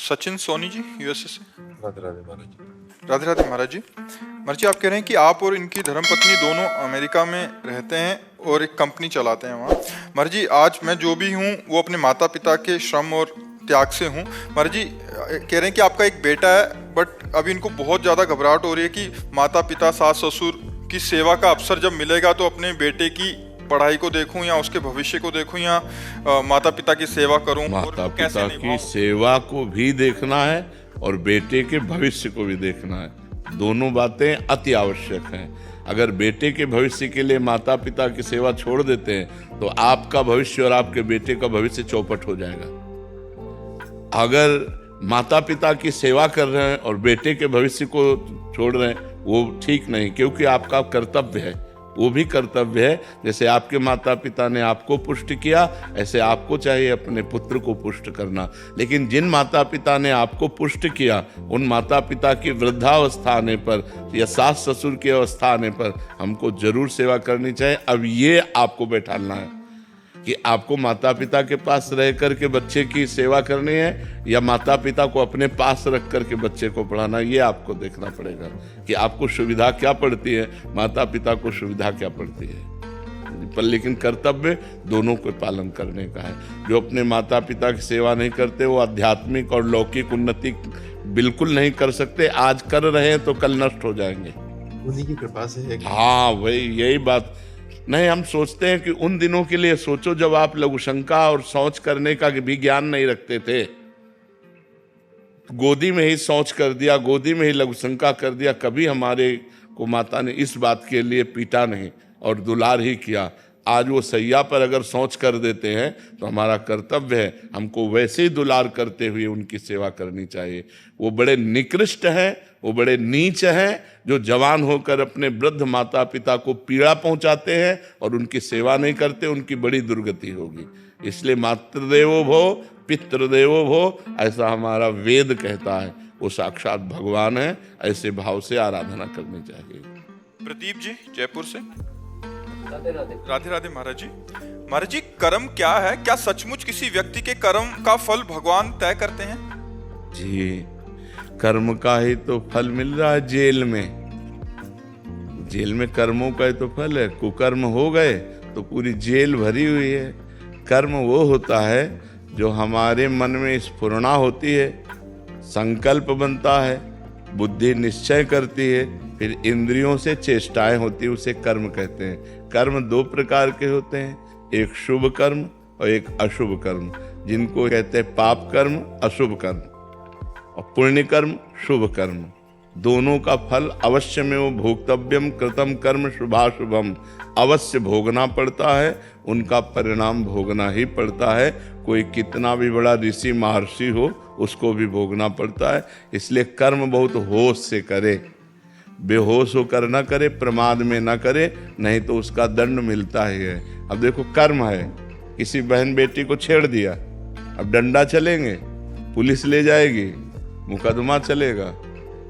Sachin Soni ji, USA से। राधे राधे महाराज जी। राधे राधे महाराज जी। महाराज जी, आप कह रहे हैं कि आप और इनकी धर्मपत्नी दोनों अमेरिका में रहते हैं और एक कंपनी चलाते हैं वहाँ। महाराज जी, आज मैं जो भी हूँ वो अपने माता पिता के श्रम और त्याग से हूँ। महाराज जी कह रहे हैं कि आपका एक बेटा है, बट अभी इनको बहुत ज़्यादा घबराहट हो रही है कि माता पिता सास ससुर की सेवा का अवसर जब मिलेगा तो अपने बेटे की पढ़ाई को देखूं या उसके भविष्य को देखूं या माता पिता की सेवा करूं। माता पिता की सेवा को भी देखना है और बेटे के भविष्य को भी देखना है। दोनों बातें अति आवश्यक हैं। अगर बेटे के भविष्य के लिए माता पिता की सेवा छोड़ देते हैं तो आपका भविष्य और आपके बेटे का भविष्य चौपट हो जाएगा। अगर माता पिता की सेवा कर रहे हैं और बेटे के भविष्य को छोड़ रहे हैं, वो ठीक नहीं, क्योंकि आपका कर्तव्य है, वो भी कर्तव्य है। जैसे आपके माता पिता ने आपको पुष्ट किया, ऐसे आपको चाहिए अपने पुत्र को पुष्ट करना। लेकिन जिन माता पिता ने आपको पुष्ट किया, उन माता पिता की वृद्धावस्था आने पर या सास ससुर की अवस्था आने पर हमको जरूर सेवा करनी चाहिए। अब ये आपको बैठालना है कि आपको माता पिता के पास रह करके बच्चे की सेवा करनी है या माता पिता को अपने पास रख करके बच्चे को पढ़ाना। ये आपको देखना पड़ेगा कि आपको सुविधा क्या पड़ती है, माता पिता को सुविधा क्या पड़ती है। पर लेकिन कर्तव्य दोनों को पालन करने का है। जो अपने माता पिता की सेवा नहीं करते वो आध्यात्मिक और लौकिक उन्नति बिल्कुल नहीं कर सकते। आज कर रहे हैं तो कल नष्ट हो जाएंगे। उन्हीं की कृपा से है। हाँ वही, यही बात नहीं। हम सोचते हैं कि उन दिनों के लिए सोचो जब आप लघुशंका और शौच करने का भी ज्ञान नहीं रखते थे, गोदी में ही शौच कर दिया, गोदी में ही लघुशंका कर दिया। कभी हमारे को माता ने इस बात के लिए पीटा नहीं और दुलार ही किया। आज वो सैया पर अगर शौच कर देते हैं तो हमारा कर्तव्य है हमको वैसे ही दुलार करते हुए उनकी सेवा करनी चाहिए। वो बड़े निकृष्ट हैं, वो बड़े नीच हैं जो जवान होकर अपने वृद्ध माता पिता को पीड़ा पहुंचाते हैं और उनकी सेवा नहीं करते। उनकी बड़ी दुर्गति होगी। इसलिए मातृदेवो भव पितृदेवो भव, ऐसा हमारा वेद कहता है। वो साक्षात भगवान है। ऐसे भाव से आराधना करनी चाहिए। प्रदीप जी, जयपुर से। राधे राधे महाराज जी। महाराज जी, कर्म क्या है? क्या सचमुच किसी व्यक्ति के कर्म का फल भगवान तय करते हैं? जी, कर्म का ही तो फल मिल रहा है जेल में। जेल में कर्मों का ही तो फल है। कुकर्म हो गए तो पूरी जेल भरी हुई है। कर्म वो होता है जो हमारे मन में स्फुरणा होती है, संकल्प बनता है, बुद्धि निश्चय करती है, फिर इंद्रियों से चेष्टाएं होती है, उसे कर्म कहते हैं। कर्म दो प्रकार के होते हैं, एक शुभ कर्म और एक अशुभ कर्म, जिनको कहते हैं पाप कर्म, अशुभ कर्म, और पुण्य कर्म, शुभ कर्म। दोनों का फल अवश्य में वो भोक्तव्यम कृतम कर्म शुभाशुभम, अवश्य भोगना पड़ता है। उनका परिणाम भोगना ही पड़ता है। कोई कितना भी बड़ा ऋषि महर्षि हो, उसको भी भोगना पड़ता है। इसलिए कर्म बहुत होश से करे, बेहोश होकर न करे, प्रमाद में न करे, नहीं तो उसका दंड मिलता ही है। अब देखो, कर्म है, किसी बहन बेटी को छेड़ दिया, अब डंडा चलेंगे, पुलिस ले जाएगी, मुकदमा चलेगा,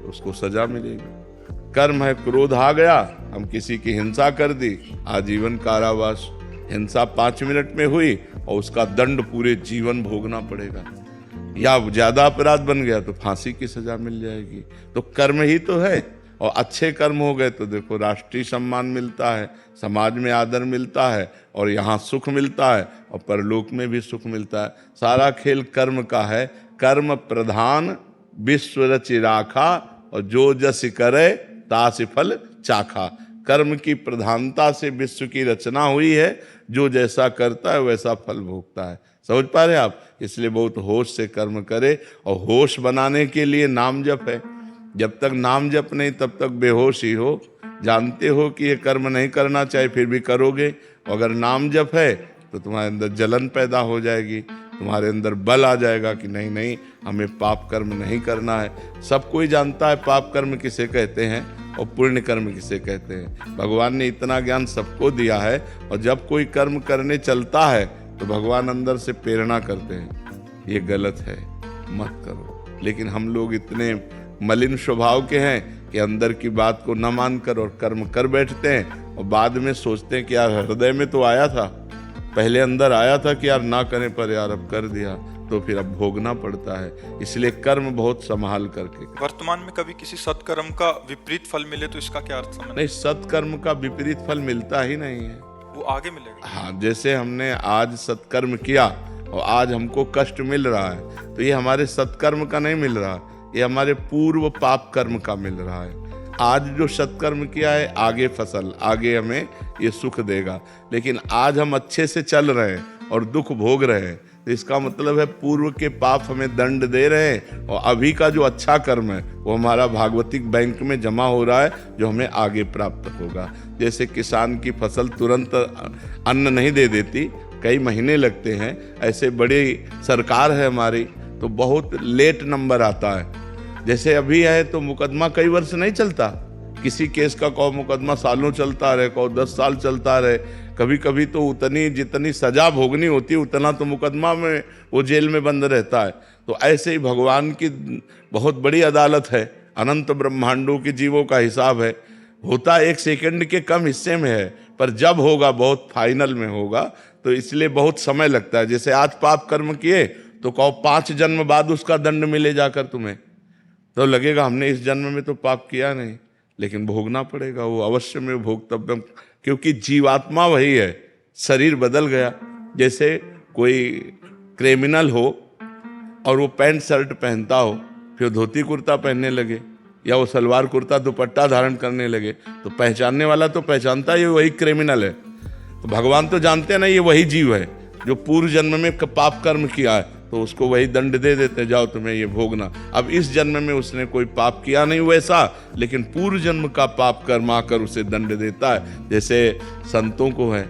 उसको सजा मिलेगी। कर्म है, क्रोध आ गया, हम किसी की हिंसा कर दी, आजीवन कारावास। हिंसा 5 मिनट में हुई और उसका दंड पूरे जीवन भोगना पड़ेगा। या ज्यादा अपराध बन गया तो फांसी की सजा मिल जाएगी। तो कर्म ही तो है। और अच्छे कर्म हो गए तो देखो राष्ट्रीय सम्मान मिलता है, समाज में आदर मिलता है, और यहाँ सुख मिलता है और परलोक में भी सुख मिलता है। सारा खेल कर्म का है। कर्म प्रधान विश्व रचि राखा, और जो जस करे तास फल चाखा। कर्म की प्रधानता से विश्व की रचना हुई है। जो जैसा करता है वैसा फल भोगता है। समझ पा रहे आप? इसलिए बहुत होश से कर्म करे। और होश बनाने के लिए नाम जप है। जब तक नाम जप नहीं तब तक बेहोश ही हो। जानते हो कि ये कर्म नहीं करना चाहिए, फिर भी करोगे। अगर नाम जप है तो तुम्हारे अंदर जलन पैदा हो जाएगी, तुम्हारे अंदर बल आ जाएगा कि नहीं नहीं, हमें पाप कर्म नहीं करना है। सब कोई जानता है पाप कर्म किसे कहते हैं और पुण्य कर्म किसे कहते हैं। भगवान ने इतना ज्ञान सबको दिया है। और जब कोई कर्म करने चलता है तो भगवान अंदर से प्रेरणा करते हैं, ये गलत है, मत करो। लेकिन हम लोग इतने मलिन स्वभाव के हैं कि अंदर की बात को न मानकर और कर्म कर बैठते हैं, और बाद में सोचते हैं कि यार हृदय में तो आया था, पहले अंदर आया था कि यार ना करें, पर यार अब कर दिया। तो फिर अब भोगना पड़ता है। इसलिए कर्म बहुत संभाल करके। वर्तमान में कभी किसी सत्कर्म का विपरीत फल मिले तो इसका क्या अर्थ समझ? नहीं, सत्कर्म का विपरीत फल मिलता ही नहीं है, वो आगे मिलेगा। हाँ, जैसे हमने आज सत्कर्म किया और आज हमको कष्ट मिल रहा है, तो ये हमारे सत्कर्म का नहीं मिल रहा, ये हमारे पूर्व पाप कर्म का मिल रहा है। आज जो सत्कर्म किया है, आगे फसल, आगे हमें ये सुख देगा। लेकिन आज हम अच्छे से चल रहे हैं और दुख भोग रहे हैं, तो इसका मतलब है पूर्व के पाप हमें दंड दे रहे हैं, और अभी का जो अच्छा कर्म है वो हमारा भागवतिक बैंक में जमा हो रहा है, जो हमें आगे प्राप्त होगा। जैसे किसान की फसल तुरंत अन्न नहीं दे देती, कई महीने लगते हैं, ऐसे बड़ी सरकार है हमारी तो बहुत लेट नंबर आता है। जैसे अभी है तो मुकदमा कई वर्ष नहीं चलता, किसी केस का कहो मुकदमा सालों चलता रहे, कहो 10 साल चलता रहे, कभी कभी तो उतनी जितनी सजा भोगनी होती है उतना तो मुकदमा में वो जेल में बंद रहता है। तो ऐसे ही भगवान की बहुत बड़ी अदालत है, अनंत ब्रह्मांडों के जीवों का हिसाब है, होता 1 सेकंड के कम हिस्से में है, पर जब होगा बहुत फाइनल में होगा, तो इसलिए बहुत समय लगता है। जैसे आज पाप कर्म किए तो कहो 5 जन्म बाद उसका दंड मिले जाकर तुम्हें, तो लगेगा हमने इस जन्म में तो पाप किया नहीं, लेकिन भोगना पड़ेगा, वो अवश्य में भोगतव्यम, क्योंकि जीवात्मा वही है, शरीर बदल गया। जैसे कोई क्रिमिनल हो और वो पैंट शर्ट पहनता हो, फिर धोती कुर्ता पहनने लगे, या वो सलवार कुर्ता दुपट्टा धारण करने लगे, तो पहचानने वाला तो पहचानता है ये वही क्रिमिनल है। तो भगवान तो जानते हैं ना ये वही जीव है जो पूर्व जन्म में पाप कर्म किया है, तो उसको वही दंड दे देते, जाओ तुम्हें ये भोगना। अब इस जन्म में उसने कोई पाप किया नहीं वैसा, लेकिन पूर्व जन्म का पाप कर्म आकर उसे दंड देता है। जैसे संतों को है,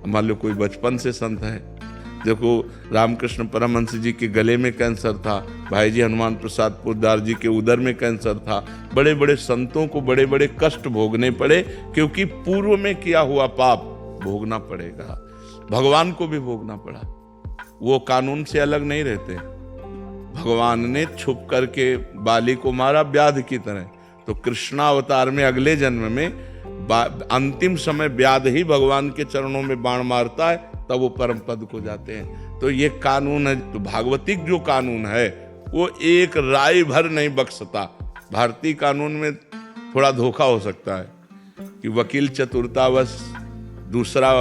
मान लो कोई बचपन से संत है, देखो रामकृष्ण परमहंस जी के गले में कैंसर था, भाई जी हनुमान प्रसाद पोद्दार जी के उदर में कैंसर था, बड़े बड़े संतों को बड़े बड़े कष्ट भोगने पड़े, क्योंकि पूर्व में किया हुआ पाप भोगना पड़ेगा। भगवान को भी भोगना पड़ा, वो कानून से अलग नहीं रहते। भगवान ने छुप करके बाली को मारा व्याध की तरह, तो कृष्णावतार में अगले जन्म में अंतिम समय व्याध ही भगवान के चरणों में बाण मारता है, तब वो परम पद को जाते हैं। तो ये कानून है, तो भागवतिक जो कानून है वो एक राय भर नहीं बख्शता। भारतीय कानून में थोड़ा धोखा हो सकता है कि वकील चतुरतावश दूसरा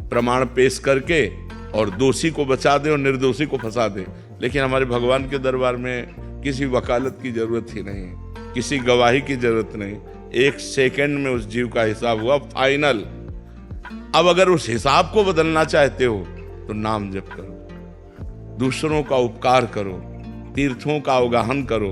प्रमाण पेश करके और दोषी को बचा दे और निर्दोषी को फंसा दे, लेकिन हमारे भगवान के दरबार में किसी वकालत की जरूरत ही नहीं, किसी गवाही की जरूरत नहीं, 1 सेकंड में उस जीव का हिसाब हुआ फाइनल। अब अगर उस हिसाब को बदलना चाहते हो तो नाम जप करो, दूसरों का उपकार करो, तीर्थों का अवगाहन करो,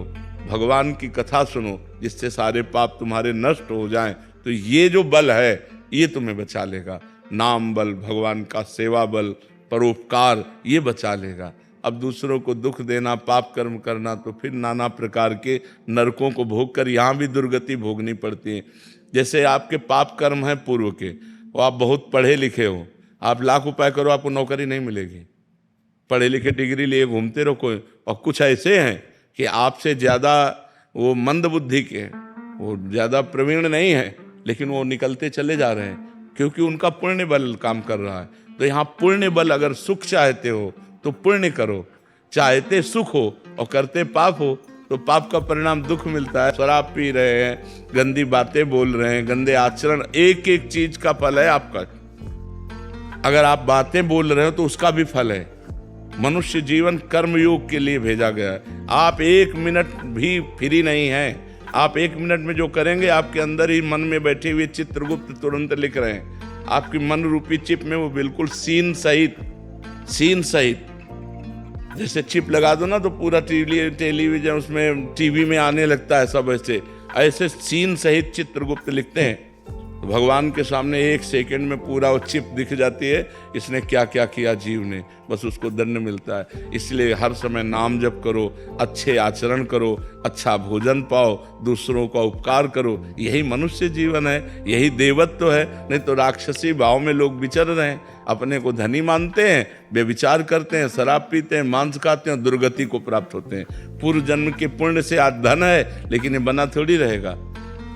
भगवान की कथा सुनो, जिससे सारे पाप तुम्हारे नष्ट हो जाएं। तो ये जो बल है ये तुम्हें बचा लेगा, नाम बल, भगवान का सेवा बल, परोपकार, ये बचा लेगा। अब दूसरों को दुख देना, पाप कर्म करना, तो फिर नाना प्रकार के नरकों को भोग कर यहाँ भी दुर्गति भोगनी पड़ती है। जैसे आपके पाप कर्म हैं पूर्व के, वो आप बहुत पढ़े लिखे हो, आप लाख उपाय करो आपको नौकरी नहीं मिलेगी, पढ़े लिखे डिग्री लिए घूमते रहो कोई, और कुछ ऐसे हैं कि आपसे ज़्यादा वो मंद बुद्धि के, वो ज़्यादा प्रवीण नहीं है, लेकिन वो निकलते चले जा रहे हैं, क्योंकि उनका पुण्य बल काम कर रहा है। तो यहाँ पुण्य बल, अगर सुख चाहते हो तो पुण्य करो, चाहते सुख हो और करते पाप हो तो पाप का परिणाम दुख मिलता है। शराब पी रहे हैं, गंदी बातें बोल रहे हैं, गंदे आचरण, एक एक चीज का फल है आपका। अगर आप बातें बोल रहे हो तो उसका भी फल है। मनुष्य जीवन कर्मयोग के लिए भेजा गया है। आप 1 मिनट भी फ्री नहीं हैं। आप 1 मिनट में जो करेंगे, आपके अंदर ही मन में बैठे हुए चित्रगुप्त तुरंत लिख रहे हैं। आपकी मन रूपी चिप में वो बिल्कुल सीन सहित जैसे चिप लगा दो ना तो पूरा टेलीविजन उसमें टीवी में आने लगता है, सब ऐसे सीन सहित चित्रगुप्त लिखते हैं। तो भगवान के सामने 1 सेकंड में पूरा वो चिप दिख जाती है, इसने क्या क्या किया जीव ने, बस उसको दंड मिलता है। इसलिए हर समय नाम जप करो, अच्छे आचरण करो, अच्छा भोजन पाओ, दूसरों का उपकार करो, यही मनुष्य जीवन है, यही देवत्व है। नहीं तो राक्षसी भाव में लोग विचर रहे हैं, अपने को धनी मानते हैं, व्यभिचार करते हैं, शराब पीते हैं, मांस खाते हैं, दुर्गति को प्राप्त होते हैं। पूर्व जन्म के पुण्य से आज धन है, लेकिन ये बना थोड़ी रहेगा,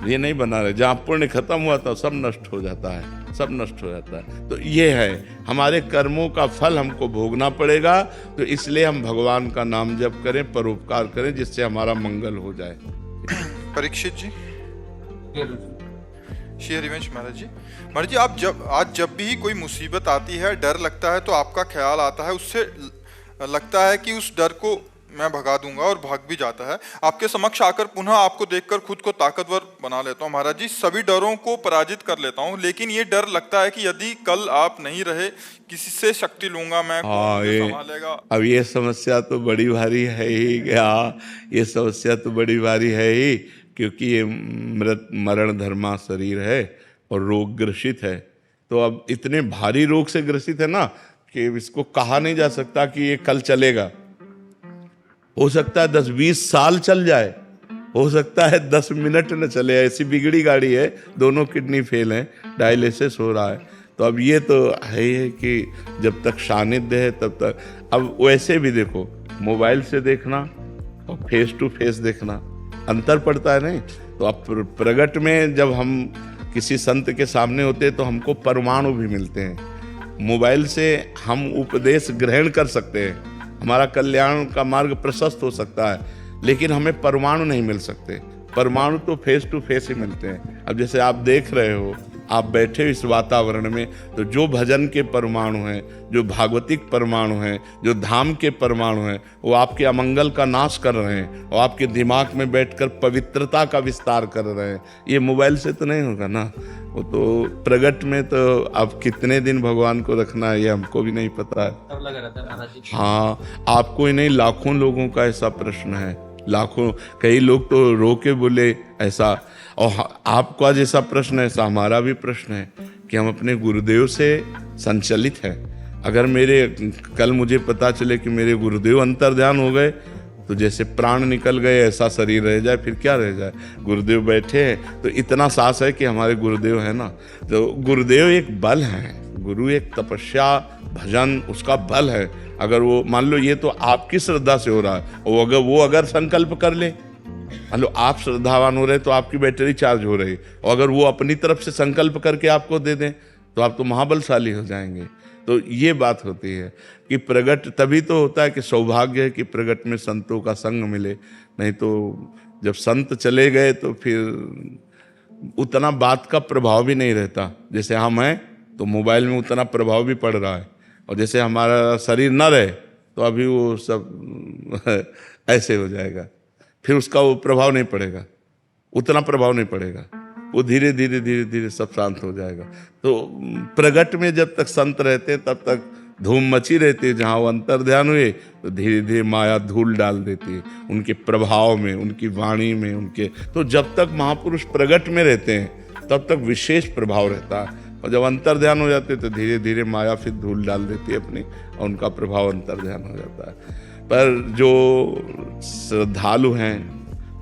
ये नहीं बना रहे। जहाँ पुण्य खत्म हुआ था सब नष्ट हो जाता है। सब नष्ट हो जाता है। तो ये है, हमारे कर्मों का फल हमको भोगना पड़ेगा, तो इसलिए हम भगवान का नाम जप करें, परोपकार करें, जिससे हमारा मंगल हो जाए। परीक्षित जी, श्री हरिवंश महाराज जी। महाराज जी, आप जब भी कोई मुसीबत आती है, डर लगता है, तो आपका ख्याल आता है, उससे लगता है कि उस डर को मैं भगा दूंगा, और भाग भी जाता है। आपके समक्ष आकर पुनः आपको देखकर खुद को ताकतवर बना लेता हूँ महाराज जी, सभी डरों को पराजित कर लेता हूँ। लेकिन ये डर लगता है कि यदि कल आप नहीं रहे, किसी से शक्ति लूंगा मैं, कौन मुझे संभालेगा। अब ये समस्या तो बड़ी भारी है ही क्या, ये समस्या तो बड़ी भारी है ही, क्योंकि ये मृत मरण धर्मा शरीर है और रोग ग्रसित है। तो अब इतने भारी रोग से ग्रसित है ना कि इसको कहा नहीं जा सकता कि ये कल चलेगा। हो सकता है 10-20 साल चल जाए, हो सकता है 10 मिनट न चले, ऐसी बिगड़ी गाड़ी है, दोनों किडनी फेल हैं, डायलिसिस हो रहा है। तो अब ये तो है ही है कि जब तक सानिध्य है तब तक। अब वैसे भी देखो, मोबाइल से देखना और फेस टू फेस देखना अंतर पड़ता है नहीं। तो अब प्रगट में जब हम किसी संत के सामने होते हैं तो हमको परमाणु भी मिलते हैं। मोबाइल से हम उपदेश ग्रहण कर सकते हैं, हमारा कल्याण का मार्ग प्रशस्त हो सकता है, लेकिन हमें परमाणु नहीं मिल सकते। परमाणु तो फेस टू फेस ही मिलते हैं। अब जैसे आप देख रहे हो, आप बैठे इस वातावरण में, तो जो भजन के परमाणु हैं, जो भागवतिक परमाणु हैं, जो धाम के परमाणु हैं, वो आपके अमंगल का नाश कर रहे हैं और आपके दिमाग में बैठकर पवित्रता का विस्तार कर रहे हैं। ये मोबाइल से तो नहीं होगा ना। वो तो प्रगट में तो अब कितने दिन भगवान को रखना है ये हमको भी नहीं पता है। हाँ, आपको ही नहीं, लाखों लोगों का ऐसा प्रश्न है, लाखों। कई लोग तो रो के बोले ऐसा, और आपका जैसा प्रश्न है ऐसा हमारा भी प्रश्न है कि हम अपने गुरुदेव से संचलित हैं। अगर कल मुझे पता चले कि मेरे गुरुदेव अंतर्ध्यान हो गए, तो जैसे प्राण निकल गए ऐसा शरीर रह जाए, फिर क्या रह जाए। गुरुदेव बैठे हैं तो इतना साहस है कि हमारे गुरुदेव है ना। तो गुरुदेव एक बल है, गुरु एक तपस्या भजन उसका बल है। अगर वो मान लो ये तो आपकी श्रद्धा से हो रहा है, और अगर संकल्प कर ले, मान लो आप श्रद्धावान हो रहे तो आपकी बैटरी चार्ज हो रही, और अगर वो अपनी तरफ से संकल्प करके आपको दे दें तो आप तो महाबलशाली हो जाएंगे। तो ये बात होती है कि प्रगट तभी तो होता है कि सौभाग्य है कि प्रगट में संतों का संग मिले। नहीं तो जब संत चले गए तो फिर उतना बात का प्रभाव भी नहीं रहता। जैसे हम हैं तो मोबाइल में उतना प्रभाव भी पड़ रहा है, और जैसे हमारा शरीर न रहे तो अभी वो सब ऐसे हो जाएगा, फिर उसका वो प्रभाव नहीं पड़ेगा, उतना प्रभाव नहीं पड़ेगा, वो धीरे धीरे धीरे धीरे सब शांत हो जाएगा। तो प्रगट में जब तक संत रहते हैं तब तक धूम मची रहती है। जहाँ वो अंतर्ध्यान हुए तो धीरे धीरे माया धूल डाल देती है उनके प्रभाव में, उनकी वाणी में, उनके। तो जब तक महापुरुष प्रगट में रहते हैं तब तक विशेष प्रभाव रहता है, और जब अंतर्ध्यान हो जाते तो धीरे धीरे माया फिर धूल डाल देती है अपनी, और उनका प्रभाव अंतर्ध्यान हो जाता है। पर जो श्रद्धालु हैं,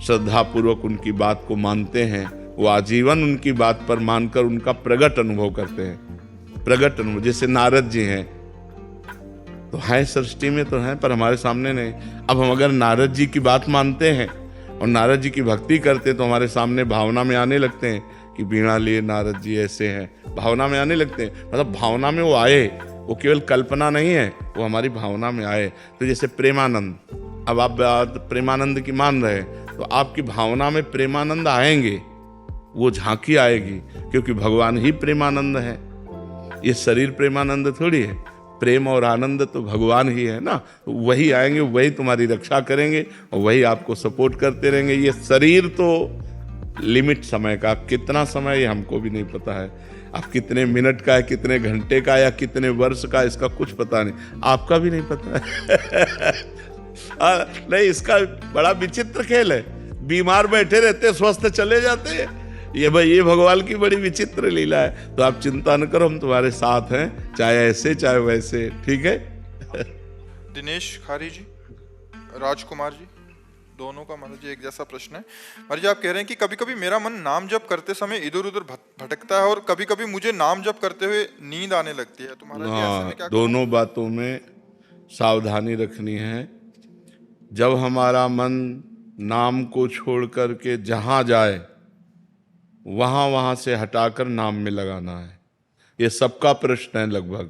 श्रद्धापूर्वक उनकी बात को मानते हैं, वो आजीवन उनकी बात पर मानकर उनका प्रगट अनुभव करते हैं। प्रगट अनुभव, जैसे नारद जी हैं, तो हैं सृष्टि में तो हैं पर हमारे सामने नहीं। अब हम अगर नारद जी की बात मानते हैं और नारद जी की भक्ति करते हैं तो हमारे सामने भावना में आने लगते हैं कि बीणा लिए नारद जी ऐसे हैं, भावना में आने लगते हैं। मतलब भावना में वो आए, वो केवल कल्पना नहीं है, वो हमारी भावना में आए। तो जैसे प्रेमानंद, अब आप बात प्रेमानंद की मान रहे हैं तो आपकी भावना में प्रेमानंद आएंगे, वो झांकी आएगी, क्योंकि भगवान ही प्रेमानंद है। ये शरीर प्रेमानंद थोड़ी है, प्रेम और आनंद तो भगवान ही है ना। तो वही आएंगे, वही तुम्हारी रक्षा करेंगे और वही आपको सपोर्ट करते रहेंगे। ये शरीर तो लिमिट समय का, कितना समय ये हमको भी नहीं पता है। अब कितने मिनट का है, कितने घंटे का, या कितने वर्ष का, इसका कुछ पता नहीं, आपका भी नहीं पता है। नहीं, इसका बड़ा विचित्र खेल है। बीमार बैठे रहते, स्वस्थ चले जाते हैं। ये भगवान की बड़ी विचित्र लीला है। तो आप चिंता न करो, हम तुम्हारे साथ हैं, चाहे ऐसे चाहे वैसे, ठीक है। दिनेश खारी जी, राजकुमार जी, दोनों का महाराज जी एक जैसा प्रश्न है। महाराज जी, आप कह रहे हैं कि कभी कभी मेरा मन नाम जप करते समय इधर उधर भटकता है, और कभी कभी मुझे नाम जप करते हुए नींद आने लगती है। तो महाराज जी, ऐसे में क्या करूं? दोनों बातों में सावधानी रखनी है। जब हमारा मन नाम को छोड़ करके जहाँ जाए वहाँ से हटाकर नाम में लगाना है। ये सबका प्रश्न है लगभग,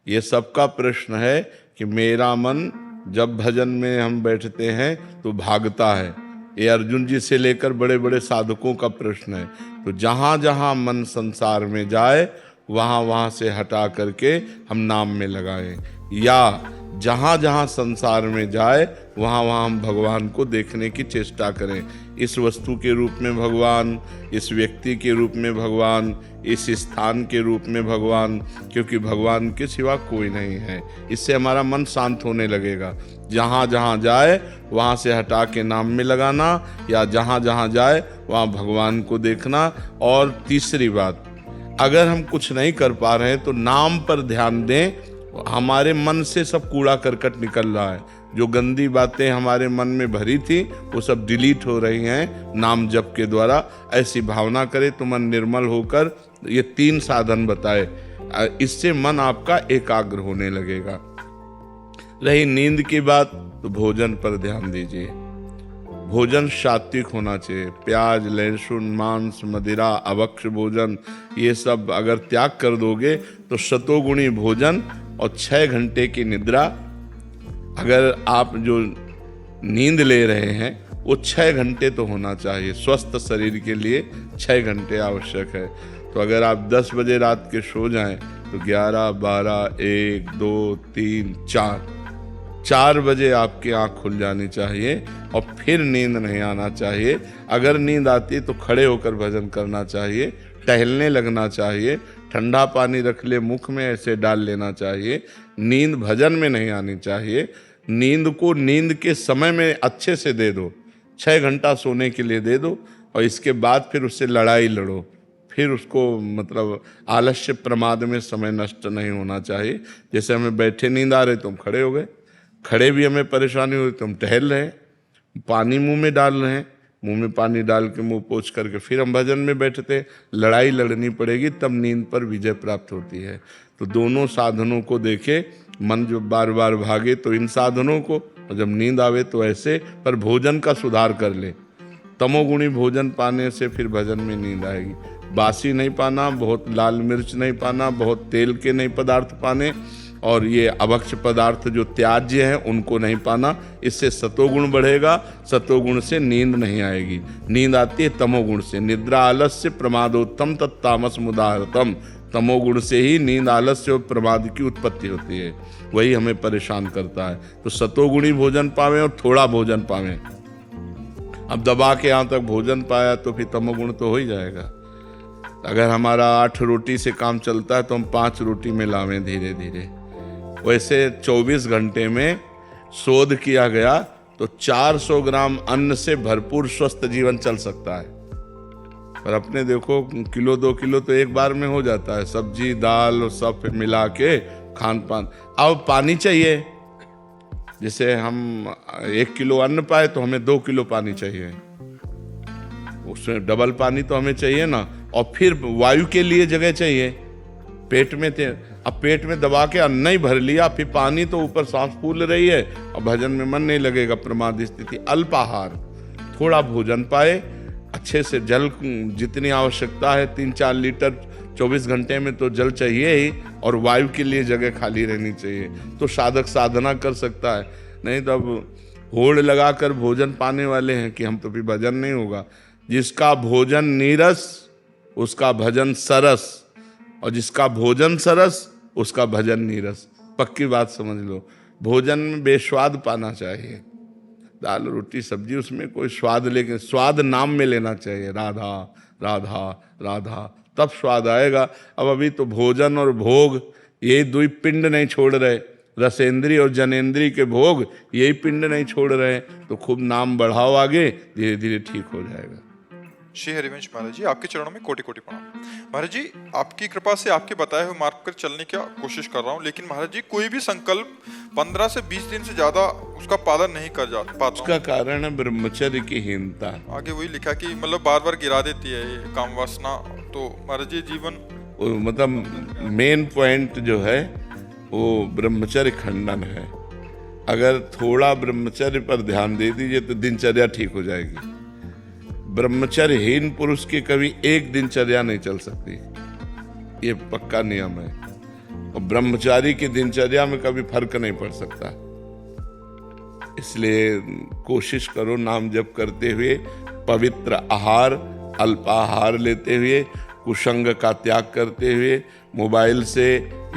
ये सबका प्रश्न है कि मेरा मन जब भजन में हम बैठते हैं तो भागता है। ये अर्जुन जी से लेकर बड़े बड़े साधकों का प्रश्न है। तो जहाँ जहाँ मन संसार में जाए वहाँ वहाँ से हटा करके हम नाम में लगाएं, या जहाँ जहाँ संसार में जाए वहाँ वहाँ हम भगवान को देखने की चेष्टा करें। इस वस्तु के रूप में भगवान, इस व्यक्ति के रूप में भगवान, इस स्थान के रूप में भगवान, क्योंकि भगवान के सिवा कोई नहीं है। इससे हमारा मन शांत होने लगेगा। जहाँ जहाँ जाए वहाँ से हटा के नाम में लगाना, या जहाँ जहाँ जाए वहाँ भगवान को देखना। और तीसरी बात, अगर हम कुछ नहीं कर पा रहे हैं तो नाम पर ध्यान दें। हमारे मन से सब कूड़ा करकट निकल रहा है, जो गंदी बातें हमारे मन में भरी थी वो सब डिलीट हो रही हैं नाम जप के द्वारा। ऐसी भावना करें तो मन निर्मल होकर, ये 3 साधन बताए, इससे मन आपका एकाग्र होने लगेगा। रही नींद की बात, तो भोजन पर ध्यान दीजिए। भोजन सात्विक होना चाहिए। प्याज, लहसुन, मांस, मदिरा, अभक्ष्य भोजन, ये सब अगर त्याग कर दोगे तो शतोगुणी भोजन और 6 घंटे की निद्रा। अगर आप जो नींद ले रहे हैं वो 6 घंटे तो होना चाहिए। स्वस्थ शरीर के लिए 6 घंटे आवश्यक है। तो अगर आप 10 बजे रात के सो जाएं तो 11, 12, 1, 2, 3, 4 बजे आपकी आँख खुल जानी चाहिए और फिर नींद नहीं आना चाहिए। अगर नींद आती है तो खड़े होकर भजन करना चाहिए, टहलने लगना चाहिए, ठंडा पानी रख ले मुख में, ऐसे डाल लेना चाहिए। नींद भजन में नहीं आनी चाहिए। नींद को नींद के समय में अच्छे से दे दो, 6 घंटा सोने के लिए दे दो, और इसके बाद फिर उससे लड़ाई लड़ो। फिर उसको मतलब आलस्य प्रमाद में समय नष्ट नहीं होना चाहिए। जैसे हमें बैठे नींद आ रहे तो हम खड़े हो गए, खड़े भी हमें परेशानी हुई तो हम टहल रहे हैं, पानी मुंह में डाल रहे हैं, मुंह में पानी डाल के मुंह पोंछ करके फिर हम भजन में बैठते। लड़ाई लड़नी पड़ेगी तब नींद पर विजय प्राप्त होती है। तो दोनों साधनों को देखे। मन जो बार बार भागे तो इन साधनों को, और जब नींद आवे तो ऐसे। पर भोजन का सुधार कर ले। तमोगुणी भोजन पाने से फिर भजन में नींद आएगी। बासी नहीं पाना, बहुत लाल मिर्च नहीं पाना, बहुत तेल के नहीं पदार्थ पाने, और ये अभक्ष्य पदार्थ जो त्याज्य हैं उनको नहीं पाना। इससे सतोगुण बढ़ेगा। सतोगुण से नींद नहीं आएगी। नींद आती है तमोगुण से। निद्रा आलस्य प्रमादोत्तम तत्तामस मुदाहरतम। तमोगुण से ही नींद, आलस्य और प्रमाद की उत्पत्ति होती है। वही हमें परेशान करता है। तो सतोगुणी भोजन पावें और थोड़ा भोजन पावें। अब दबा के यहाँ तक भोजन पाया तो फिर तमोगुण तो हो ही जाएगा। अगर हमारा 8 रोटी से काम चलता है तो हम 5 रोटी में लावें धीरे धीरे। वैसे 24 घंटे में शोध किया गया तो 400 ग्राम अन्न से भरपूर स्वस्थ जीवन चल सकता है। पर अपने देखो किलो 2 किलो तो एक बार में हो जाता है। सब्जी दाल सब मिला के खान पान। अब पानी चाहिए। जैसे हम 1 किलो अन्न पाए तो हमें 2 किलो पानी चाहिए। उसमें डबल पानी तो हमें चाहिए ना। और फिर वायु के लिए जगह चाहिए पेट में थे। अब पेट में दबा के अन्न ही भर लिया, फिर पानी तो ऊपर सांस फूल रही है और भजन में मन नहीं लगेगा। प्रमाद स्थिति। अल्पाहार, थोड़ा भोजन पाए, अच्छे से जल जितनी आवश्यकता है 3-4 लीटर 24 घंटे में तो जल चाहिए ही, और वायु के लिए जगह खाली रहनी चाहिए। तो साधक साधना कर सकता है। नहीं तो अब होड़ लगाकर भोजन पाने वाले हैं कि हम तो फिर भजन नहीं होगा। जिसका भोजन नीरस उसका भजन सरस, और जिसका भोजन सरस उसका भजन नीरस। पक्की बात समझ लो। भोजन में बेस्वाद पाना चाहिए। दाल रोटी सब्जी उसमें कोई स्वाद, लेकिन स्वाद नाम में लेना चाहिए। राधा राधा राधा, तब स्वाद आएगा। अब अभी तो भोजन और भोग यही 2 पिंड नहीं छोड़ रहे। रसेंद्री और जनेंद्री के भोग यही पिंड नहीं छोड़ रहे। तो खूब नाम बढ़ाओ आगे, धीरे धीरे ठीक हो जाएगा। श्री हरिवंश महाराज जी, आपके चरणों में कोटि कोटि प्रणाम। महाराज जी, आपकी कृपा से आपके बताए हुए मार्ग पर चलने की कोशिश कर रहा हूँ, लेकिन महाराज जी कोई भी संकल्प 15 से 20 दिन से ज्यादा उसका पालन नहीं कर पाता। उसका कारण है ब्रह्मचर्य की हीनता। आगे वही लिखा कि मतलब बार बार गिरा देती है ये काम वासना। तो महाराज जी जीवन मतलब मेन पॉइंट जो है वो ब्रह्मचर्य खंडन है। अगर थोड़ा ब्रह्मचर्य पर ध्यान दे दीजिए तो दिनचर्या ठीक हो जाएगी। ब्रह्मचर्यहीन पुरुष की कभी एक दिनचर्या नहीं चल सकती। ये पक्का नियम है। और ब्रह्मचारी की दिनचर्या में कभी फर्क नहीं पड़ सकता। इसलिए कोशिश करो नाम जप करते हुए पवित्र आहार, अल्पाहार लेते हुए, कुसंग का त्याग करते हुए, मोबाइल से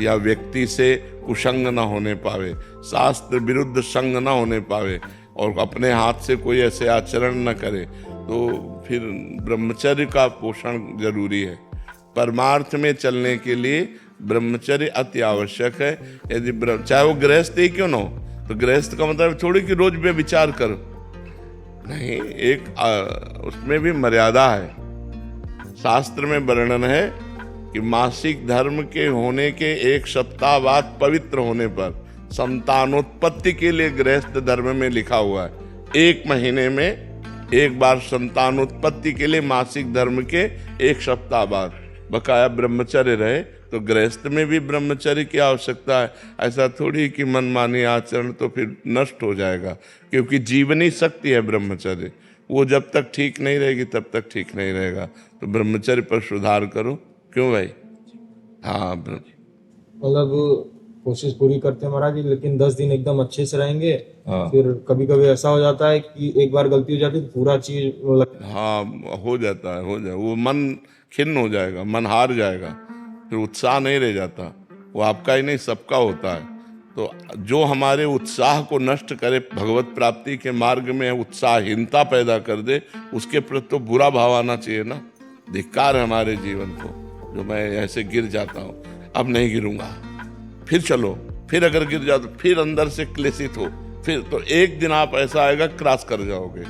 या व्यक्ति से कुसंग न होने पावे, शास्त्र विरुद्ध संग न होने पावे, और अपने हाथ से कोई ऐसे आचरण न करे, तो फिर ब्रह्मचर्य का पोषण जरूरी है। परमार्थ में चलने के लिए ब्रह्मचर्य अति आवश्यक है। यदि चाहे वो गृहस्थ ही क्यों न हो, तो गृहस्थ का मतलब थोड़ी कि रोज पे विचार करो, नहीं, एक उसमें भी मर्यादा है। शास्त्र में वर्णन है कि मासिक धर्म के होने के 1 सप्ताह बाद पवित्र होने पर संतानोत्पत्ति के लिए गृहस्थ धर्म में लिखा हुआ है 1 महीने में 1 बार संतानोत्पत्ति के लिए मासिक धर्म के 1 सप्ताह बाद बकाया ब्रह्मचर्य रहे। तो गृहस्थ में भी ब्रह्मचर्य की आवश्यकता है। ऐसा थोड़ी कि मनमानी आचरण तो फिर नष्ट हो जाएगा, क्योंकि जीवनी शक्ति है ब्रह्मचर्य, वो जब तक ठीक नहीं रहेगी तब तक ठीक नहीं रहेगा। तो ब्रह्मचर्य पर सुधार करो। क्यों भाई? हाँ, मतलब कोशिश पूरी करते हैं महाराज जी, लेकिन 10 दिन एकदम अच्छे से रहेंगे। हाँ। फिर कभी कभी ऐसा हो जाता है कि एक बार गलती हो जाती है तो पूरा चीज हाँ, हो जाता है, वो मन खिन्न हो जाएगा, मन हार जाएगा, फिर उत्साह नहीं रह जाता। वो आपका ही नहीं, सबका होता है। तो जो हमारे उत्साह को नष्ट करे, भगवत प्राप्ति के मार्ग में उत्साहहीनता पैदा कर दे, उसके प्रति तो बुरा भाव आना चाहिए ना। धिक्कार है हमारे जीवन को, जो मैं ऐसे गिर जाता हूँ, अब नहीं गिरूंगा, फिर चलो, फिर अगर गिर जाओ तो फिर अंदर से क्लेशित हो, फिर तो एक दिन आप ऐसा आएगा क्रॉस कर जाओगे।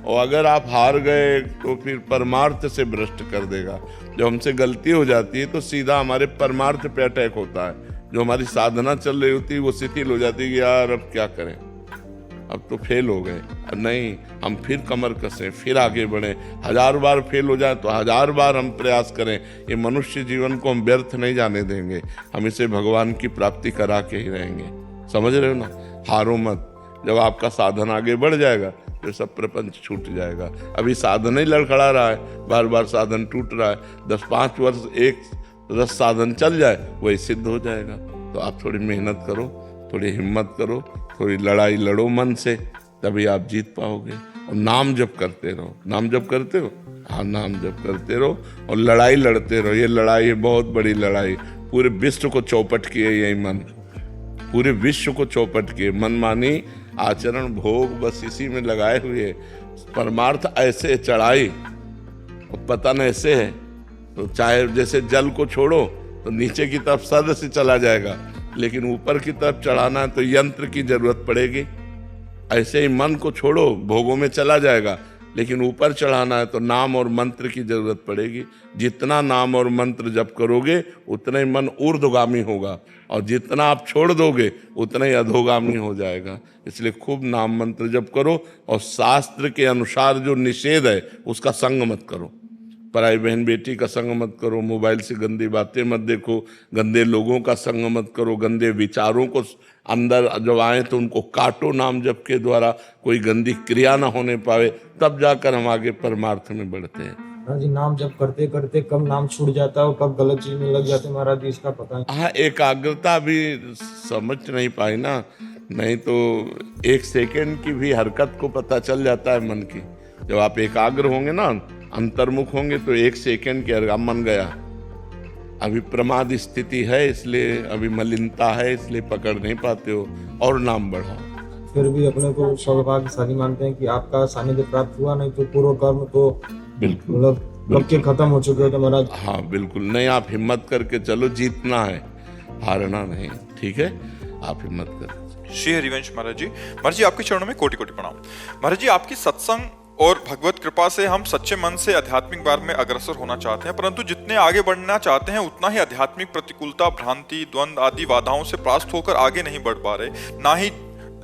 और अगर आप हार गए तो फिर परमार्थ से भ्रष्ट कर देगा। जब हमसे गलती हो जाती है तो सीधा हमारे परमार्थ पे अटैक होता है। जो हमारी साधना चल रही होती है वो शिथिल हो जाती है कि यार अब क्या करें, अब तो फेल हो गए। नहीं, हम फिर कमर कसें, फिर आगे बढ़ें। 1000 बार फेल हो जाए तो 1000 बार हम प्रयास करें। ये मनुष्य जीवन को हम व्यर्थ नहीं जाने देंगे, हम इसे भगवान की प्राप्ति करा के ही रहेंगे। समझ रहे हो ना? हारो मत। जब आपका साधन आगे बढ़ जाएगा तो सब प्रपंच छूट जाएगा। अभी साधन ही लड़खड़ा रहा है, बार बार साधन टूट रहा है। 10-5 वर्ष एक रस साधन चल जाए, वही सिद्ध हो जाएगा। तो आप थोड़ी मेहनत करो, थोड़ी हिम्मत करो, थोड़ी लड़ाई लड़ो मन से, तभी आप जीत पाओगे। और नाम जप करते रहो। नाम जप करते हो? हाँ, नाम जप करते रहो और लड़ाई लड़ते रहो। ये लड़ाई है बहुत बड़ी लड़ाई, पूरे विश्व को चौपट किए यही मन, पूरे विश्व को चौपट किए। मनमानी आचरण भोग बस इसी में लगाए हुए। परमार्थ ऐसे चढ़ाई और पतन ऐसे है। तो चाहे जैसे जल को छोड़ो तो नीचे की तरफ सद से चला जाएगा, लेकिन ऊपर की तरफ चढ़ाना है तो यंत्र की जरूरत पड़ेगी। ऐसे ही मन को छोड़ो, भोगों में चला जाएगा, लेकिन ऊपर चढ़ाना है तो नाम और मंत्र की जरूरत पड़ेगी। जितना नाम और मंत्र जप करोगे उतना ही मन ऊर्ध्वगामी होगा, और जितना आप छोड़ दोगे उतना ही अधोगामी हो जाएगा। इसलिए खूब नाम मंत्र जप करो, और शास्त्र के अनुसार जो निषेध है उसका संग मत करो। पराई बहन बेटी का संग मत करो, मोबाइल से गंदी बातें मत देखो, गंदे लोगों का संग मत करो, गंदे विचारों को अंदर जब आए तो उनको काटो नाम जप के द्वारा, कोई गंदी क्रिया ना होने पावे, तब जाकर हम आगे परमार्थ में बढ़ते हैं। महाराज जी, नाम जप करते करते कब नाम छूट जाता है और कब गलत चीज में लग जाते हैं महाराज जी, इसका पता है? हाँ, एकाग्रता भी समझ नहीं पाई ना, नहीं तो 1 सेकेंड की भी हरकत को पता चल जाता है मन की। जब आप एकाग्र होंगे ना, अंतर्मुख होंगे, तो 1 सेकेंड के हरकत मन गया। अभी प्रमाद स्थिति है, इसलिए अभी मलिनता है, इसलिए पकड़ नहीं पाते हो, और नाम बढ़ाओ। फिर भी अपने को सौभाग्यशाली मानते हैं कि आपका सानिध्य प्राप्त हुआ, नहीं तो पूर्व कर्म तो बिल्कुल मतलब के खत्म हो चुके थे महाराज। हाँ बिल्कुल नहीं, आप हिम्मत करके चलो, जीतना है, हारना नहीं। ठीक है, आप हिम्मत करो। श्री हरिवंश महाराज जी, महाराज जी आपके चरणों में कोटि कोटि प्रणाम। महाराज जी, आपकी सत्संग और भगवत कृपा से हम सच्चे मन से आध्यात्मिक मार्ग में अग्रसर होना चाहते हैं, परंतु जितने आगे बढ़ना चाहते हैं उतना ही आध्यात्मिक प्रतिकूलता, भ्रांति, द्वंद आदि बाधाओं से परास्त होकर आगे नहीं बढ़ पा रहे। ना ही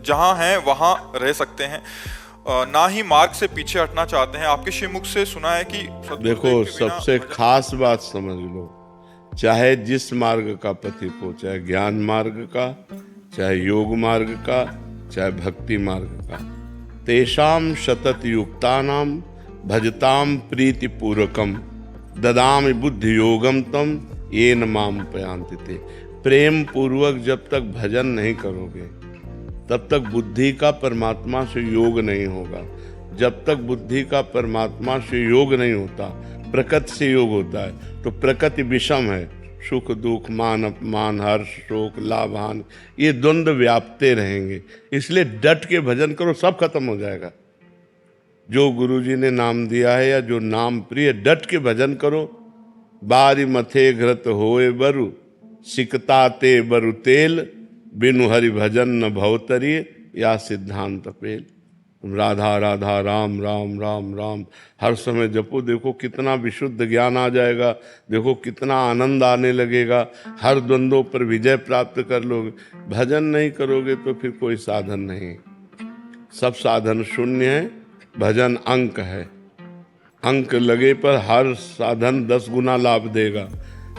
जहां हैं वहां रह सकते हैं, ना ही मार्ग से पीछे हटना चाहते हैं। आपके श्रीमुख से सुना है कि देखो, सबसे खास बात समझ लो, चाहे जिस मार्ग का पथिक हो, चाहे ज्ञान मार्ग का, चाहे योग मार्ग का, चाहे भक्ति मार्ग का, तेषाम शतत युक्तानाम भजताम प्रीति पूर्वकम ददामि बुद्धि योगम तम येन माम पयांति ते। प्रेम पूर्वक जब तक भजन नहीं करोगे तब तक बुद्धि का परमात्मा से योग नहीं होगा। जब तक बुद्धि का परमात्मा से योग नहीं होता, प्रकृति से योग होता है, तो प्रकृति विषम है। सुख दुख, मान अपमान, हर्ष शोक, लाभ हानि, ये द्वंद्व व्यापते रहेंगे। इसलिए डट के भजन करो, सब खत्म हो जाएगा। जो गुरुजी ने नाम दिया है या जो नाम प्रिय, डट के भजन करो। बारी मथे घृत होए बरु, सिकता ते बरु तेल, बिनु हरि भजन न भवतरी, या सिद्धांत पेल। राधा राधा राम राम राम राम हर समय जपो, देखो कितना विशुद्ध ज्ञान आ जाएगा, देखो कितना आनंद आने लगेगा, हर द्वंद्वों पर विजय प्राप्त कर लोगे। भजन नहीं करोगे तो फिर कोई साधन नहीं, सब साधन शून्य है, भजन अंक है। अंक लगे पर हर साधन 10 गुना लाभ देगा।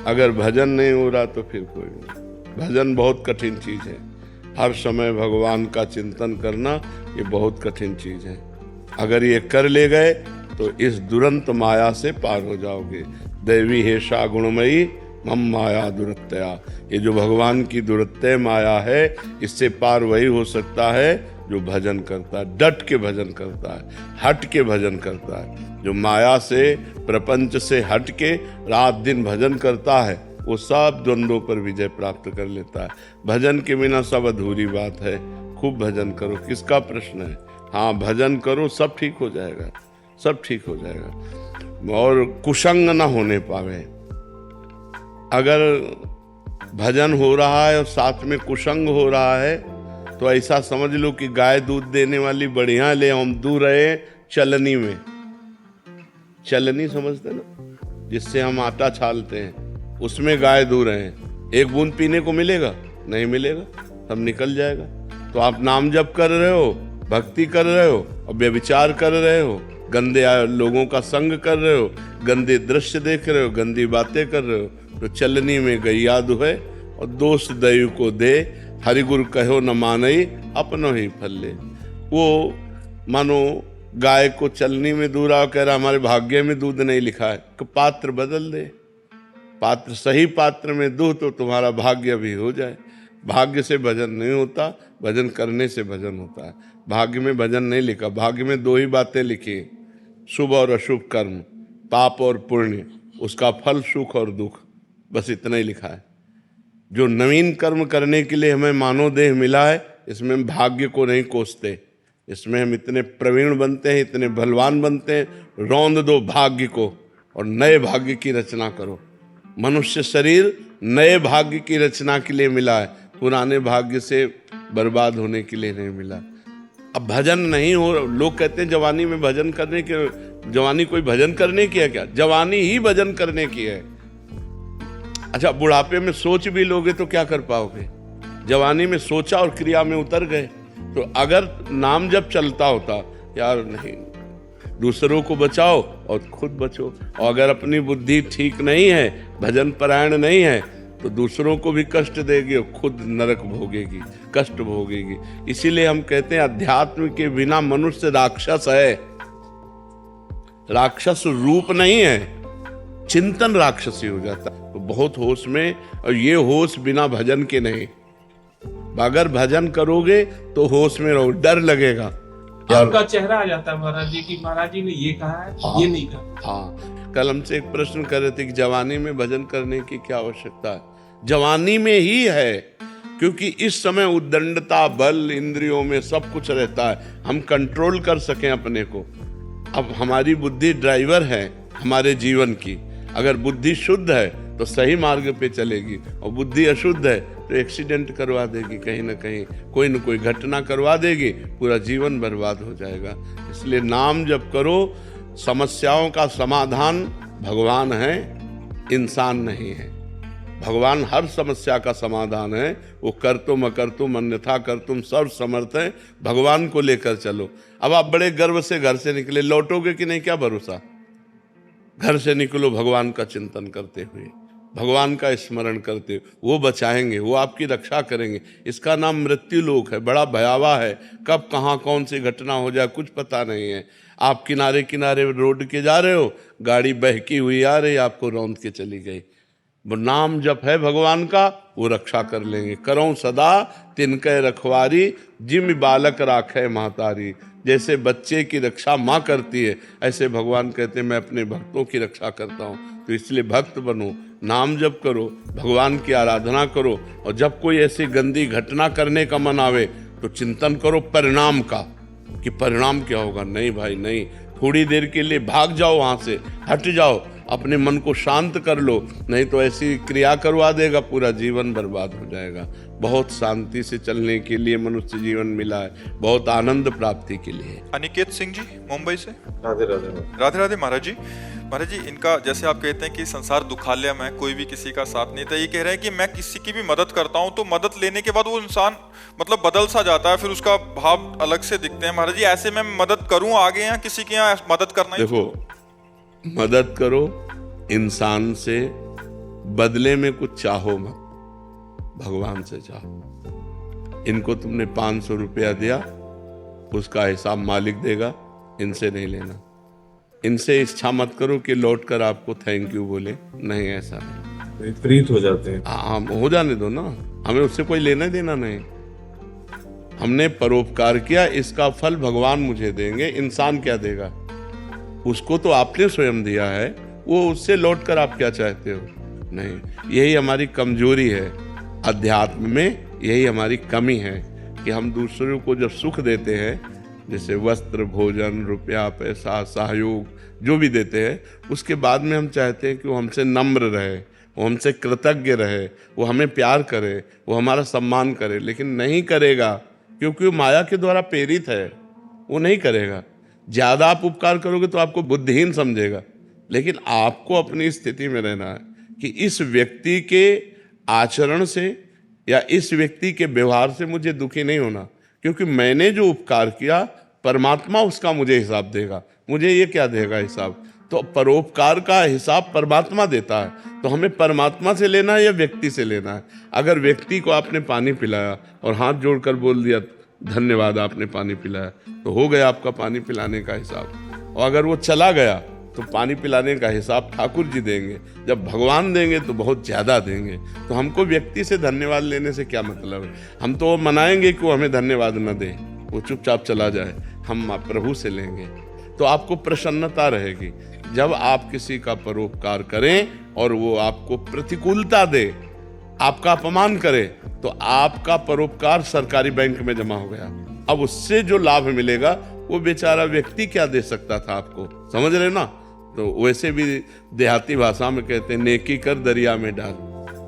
अगर भजन नहीं हो रहा तो फिर कोई नहीं। भजन बहुत कठिन चीज है, हर समय भगवान का चिंतन करना ये बहुत कठिन चीज है। अगर ये कर ले गए तो इस दुरंत माया से पार हो जाओगे। दैवी हेषा गुणमयी मम माया दुरत्या, ये जो भगवान की दुरत्य माया है, इससे पार वही हो सकता है जो भजन करता है, डट के भजन करता है, हट के भजन करता है। जो माया से, प्रपंच से हट के रात दिन भजन करता है, वो सब द्वंद्वों पर विजय प्राप्त कर लेता है। भजन के बिना सब अधूरी बात है। खूब भजन करो, किसका प्रश्न है? हाँ, भजन करो, सब ठीक हो जाएगा, सब ठीक हो जाएगा। और कुसंग ना होने पावे। अगर भजन हो रहा है और साथ में कुसंग हो रहा है तो ऐसा समझ लो कि गाय दूध देने वाली बढ़िया ले हम दूर रहे चलनी में। चलनी समझते ना, जिससे हम आटा छालते हैं, उसमें गाय दूर हैं। एक बूंद पीने को मिलेगा? नहीं मिलेगा, सब निकल जाएगा। तो आप नाम जप कर रहे हो, भक्ति कर रहे हो और व्यभिचार कर रहे हो, गंदे लोगों का संग कर रहे हो, गंदे दृश्य देख रहे हो, गंदी बातें कर रहे हो, तो चलनी में गैया दुहे और दोष दैव को दे, हरि गुरु कहो न मानई अपनो ही फल ले। वो मानो गाय को चलनी में दूरा कह रहा हमारे भाग्य में दूध नहीं लिखा है, कि पात्र बदल दे, पात्र सही पात्र में दूध तो तुम्हारा भाग्य भी हो जाए। भाग्य से भजन नहीं होता, भजन करने से भजन होता है। भाग्य में भजन नहीं लिखा, भाग्य में 2 ही बातें लिखी, शुभ और अशुभ कर्म, पाप और पुण्य, उसका फल सुख और दुख, बस इतना ही लिखा है। जो नवीन कर्म करने के लिए हमें मानव देह मिला है, इसमें हम भाग्य को नहीं कोसते, इसमें हम इतने प्रवीण बनते हैं, इतने बलवान बनते हैं, रौंद दो भाग्य को और नए भाग्य की रचना करो। मनुष्य शरीर नए भाग्य की रचना के लिए मिला है, पुराने भाग्य से बर्बाद होने के लिए नहीं मिला। अब भजन नहीं हो, लोग कहते हैं जवानी में भजन करने के, जवानी कोई भजन करने की है क्या? जवानी ही भजन करने की है। अच्छा, बुढ़ापे में सोच भी लोगे तो क्या कर पाओगे? जवानी में सोचा और क्रिया में उतर गए। तो अगर नाम जब चलता होता, यार नहीं, दूसरों को बचाओ और खुद बचो। और अगर अपनी बुद्धि ठीक नहीं है, भजन परायण नहीं है, तो दूसरों को भी कष्ट देगी और खुद नरक भोगेगी, कष्ट भोगेगी। इसीलिए हम कहते हैं अध्यात्म के बिना मनुष्य राक्षस है। राक्षस रूप नहीं है, चिंतन राक्षसी हो जाता। तो बहुत होश में, और ये होश बिना भजन के नहीं। अगर भजन करोगे तो होश में रहो, डर लगेगा, आपका चेहरा आ जाता है महाराज जी की महाराज जी ने ये कहा है, हाँ, ये नहीं कहा। हाँ, कल हमसे एक प्रश्न कर रहे थे कि जवानी में भजन करने की क्या आवश्यकता है? जवानी में ही है, क्योंकि इस समय उद्दंडता, बल, इंद्रियों में सब कुछ रहता है, हम कंट्रोल कर सकें अपने को। अब हमारी बुद्धि ड्राइवर है हमारे जीवन की। अगर बुद्धि शुद्ध है तो सही मार्ग पे चलेगी, और बुद्धि अशुद्ध है तो एक्सीडेंट करवा देगी, कहीं ना कहीं कोई न कोई घटना करवा देगी, पूरा जीवन बर्बाद हो जाएगा। इसलिए नाम जप करो। समस्याओं का समाधान भगवान है, इंसान नहीं है। भगवान हर समस्या का समाधान है। वो कर तुम अकर तुम अन्यथा कर तुम सर्व समर्थ है। भगवान को लेकर चलो। अब आप बड़े गर्व से घर से निकले, लौटोगे कि नहीं क्या भरोसा? घर से निकलो भगवान का चिंतन करते हुए, भगवान का स्मरण करते हुए। वो बचाएंगे, वो आपकी रक्षा करेंगे। इसका नाम मृत्यु लोक है, बड़ा भयावह है। कब कहाँ कौन सी घटना हो जाए कुछ पता नहीं है। आप किनारे किनारे रोड के जा रहे हो, गाड़ी बहकी हुई आ रही, आपको रौंद के चली गई। वो नाम जप है भगवान का, वो रक्षा कर लेंगे। करो सदा तिनके रखवारी, जिम बालक राखे महतारी। जैसे बच्चे की रक्षा माँ करती है, ऐसे भगवान कहते हैं मैं अपने भक्तों की रक्षा करता हूँ। तो इसलिए भक्त बनो, नाम जप करो, भगवान की आराधना करो, और जब कोई ऐसी गंदी घटना करने का मन आवे तो चिंतन करो परिणाम का, कि परिणाम क्या होगा। नहीं भाई नहीं, थोड़ी देर के लिए भाग जाओ, वहां से हट जाओ, अपने मन को शांत कर लो, नहीं तो ऐसी क्रिया करवा देगा, पूरा जीवन बर्बाद हो जाएगा। बहुत शांति से चलने के लिए मनुष्य जीवन मिला है, बहुत आनंद प्राप्ति के लिए। अनिकेत सिंह जी मुंबई से। राधे राधे महाराज। राधे राधे महाराज जी। महाराज जी, इनका जैसे आप कहते हैं कि संसार दुखालय में कोई भी किसी का साथ नहीं था, ये कह रहे हैं कि मैं किसी की भी मदद करता हूं तो मदद लेने के बाद वो इंसान मतलब बदल सा जाता है, फिर उसका भाव अलग से दिखते हैं। महाराज जी, ऐसे में मदद करूं आगे या किसी के यहाँ मदद करना ही? देखो, मदद करो इंसान से, बदले में कुछ चाहो मत, भगवान से चाहो। इनको तुमने 500 रुपया दिया, उसका हिसाब मालिक देगा, इनसे नहीं लेना। इनसे इच्छा मत करो कि लौट कर आपको थैंक यू बोले, नहीं, ऐसा नहीं। विपरीत हो जाते हैं। हाँ, हो जाने दो ना, हमें उससे कोई लेना देना नहीं। हमने परोपकार किया, इसका फल भगवान मुझे देंगे, इंसान क्या देगा? उसको तो आपने स्वयं दिया है, वो उससे लौट कर आप क्या चाहते हो? नहीं, यही हमारी कमजोरी है अध्यात्म में, यही हमारी कमी है कि हम दूसरों को जब सुख देते हैं, जैसे वस्त्र, भोजन, रुपया, पैसा, सहयोग जो भी देते हैं, उसके बाद में हम चाहते हैं कि वो हमसे नम्र रहे, वो हमसे कृतज्ञ रहे, वो हमें प्यार करे, वो हमारा सम्मान करे। लेकिन नहीं करेगा, क्योंकि वो माया के द्वारा प्रेरित है, वो नहीं करेगा। ज़्यादा आप उपकार करोगे तो आपको बुद्धिहीन समझेगा, लेकिन आपको अपनी स्थिति में रहना है कि इस व्यक्ति के आचरण से या इस व्यक्ति के व्यवहार से मुझे दुखी नहीं होना, क्योंकि मैंने जो उपकार किया परमात्मा उसका मुझे हिसाब देगा। मुझे ये क्या देगा हिसाब? तो परोपकार का हिसाब परमात्मा देता है, तो हमें परमात्मा से लेना है या व्यक्ति से लेना है? अगर व्यक्ति को आपने पानी पिलाया और हाथ जोड़कर बोल दिया धन्यवाद आपने पानी पिलाया, तो हो गया आपका पानी पिलाने का हिसाब। और अगर वो चला गया तो पानी पिलाने का हिसाब ठाकुर जी देंगे, जब भगवान देंगे तो बहुत ज़्यादा देंगे। तो हमको व्यक्ति से धन्यवाद लेने से क्या मतलब है? हम तो मनाएंगे कि वो हमें धन्यवाद न दे, वो चुपचाप चला जाए, हम प्रभु से लेंगे। तो आपको प्रसन्नता रहेगी जब आप किसी का परोपकार करें और वो आपको प्रतिकूलता दे, आपका अपमान करे, तो आपका परोपकार सरकारी बैंक में जमा हो गया। अब उससे जो लाभ मिलेगा वो बेचारा व्यक्ति क्या दे सकता था आपको, समझ रहे ना? तो वैसे भी देहाती भाषा में कहते हैं नेकी कर दरिया में डाल,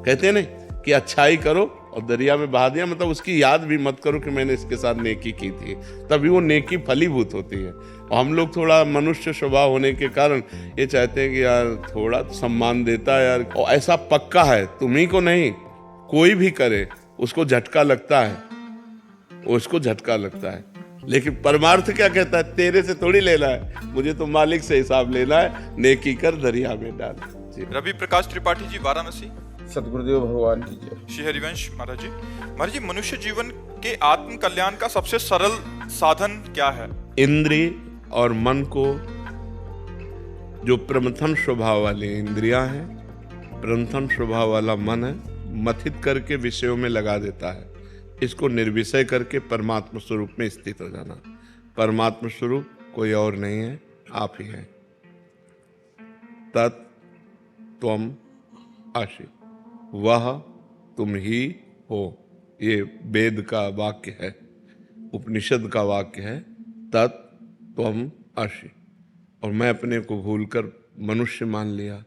कहते हैं ना कि अच्छाई करो और दरिया में बहा दिया, मतलब उसकी याद भी मत करो कि मैंने इसके साथ नेकी की थी, तभी वो नेकी फलीभूत होती है। और हम लोग थोड़ा मनुष्य स्वभाव होने के कारण ये चाहते हैं कि यार थोड़ा सम्मान देता है यार, और ऐसा पक्का है तुम्ही को नहीं, कोई भी करे उसको झटका लगता है, उसको झटका लगता है। लेकिन परमार्थ क्या कहता है? तेरे से थोड़ी लेना है, मुझे तो मालिक से हिसाब लेना है, नेकी कर दरिया में डाल। रवि प्रकाश त्रिपाठी जी, वाराणसी। सतगुरुदेव भगवान की जय। श्री हरिवंश महाराज जी। महाराज जी, मनुष्य जीवन के आत्म कल्याण का सबसे सरल साधन क्या है? इंद्रिय और मन को, जो प्रमथन स्वभाव वाली इंद्रियां हैं, प्रमथन स्वभाव वाला मन है, मथित करके विषयों में लगा देता है। इसको निर्विषय करके परमात्मा स्वरूप में स्थित हो जाना। परमात्मा स्वरूप कोई और नहीं है, आप ही हैं। तत् त्वम आसि, वह तुम ही हो, ये वेद का वाक्य है, उपनिषद का वाक्य है। तत् त्वम आसि, और मैं अपने को भूलकर मनुष्य मान लिया।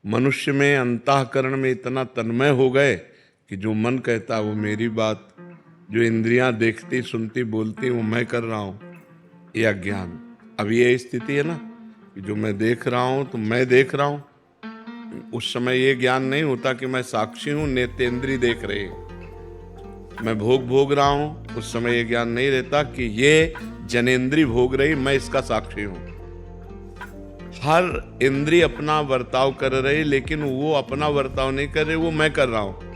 मनुष्य में अंतःकरण में इतना तन्मय हो गए कि जो मन कहता वो मेरी बात, जो इंद्रियां देखती सुनती बोलती वो मैं कर रहा हूँ, ये अज्ञान। अब ये स्थिति है ना कि जो मैं देख रहा हूँ तो मैं देख रहा हूँ। उस समय ये ज्ञान नहीं होता कि मैं साक्षी हूँ, नेत्रेंद्रिय देख रही है। मैं भोग रहा हूँ, उस समय ये ज्ञान नहीं रहता कि ये जनेंद्रिय भोग रही, मैं इसका साक्षी हूँ। हर इंद्रिय अपना बर्ताव कर रही, लेकिन वो अपना बर्ताव नहीं कर रहे, वो मैं कर रहा हूँ।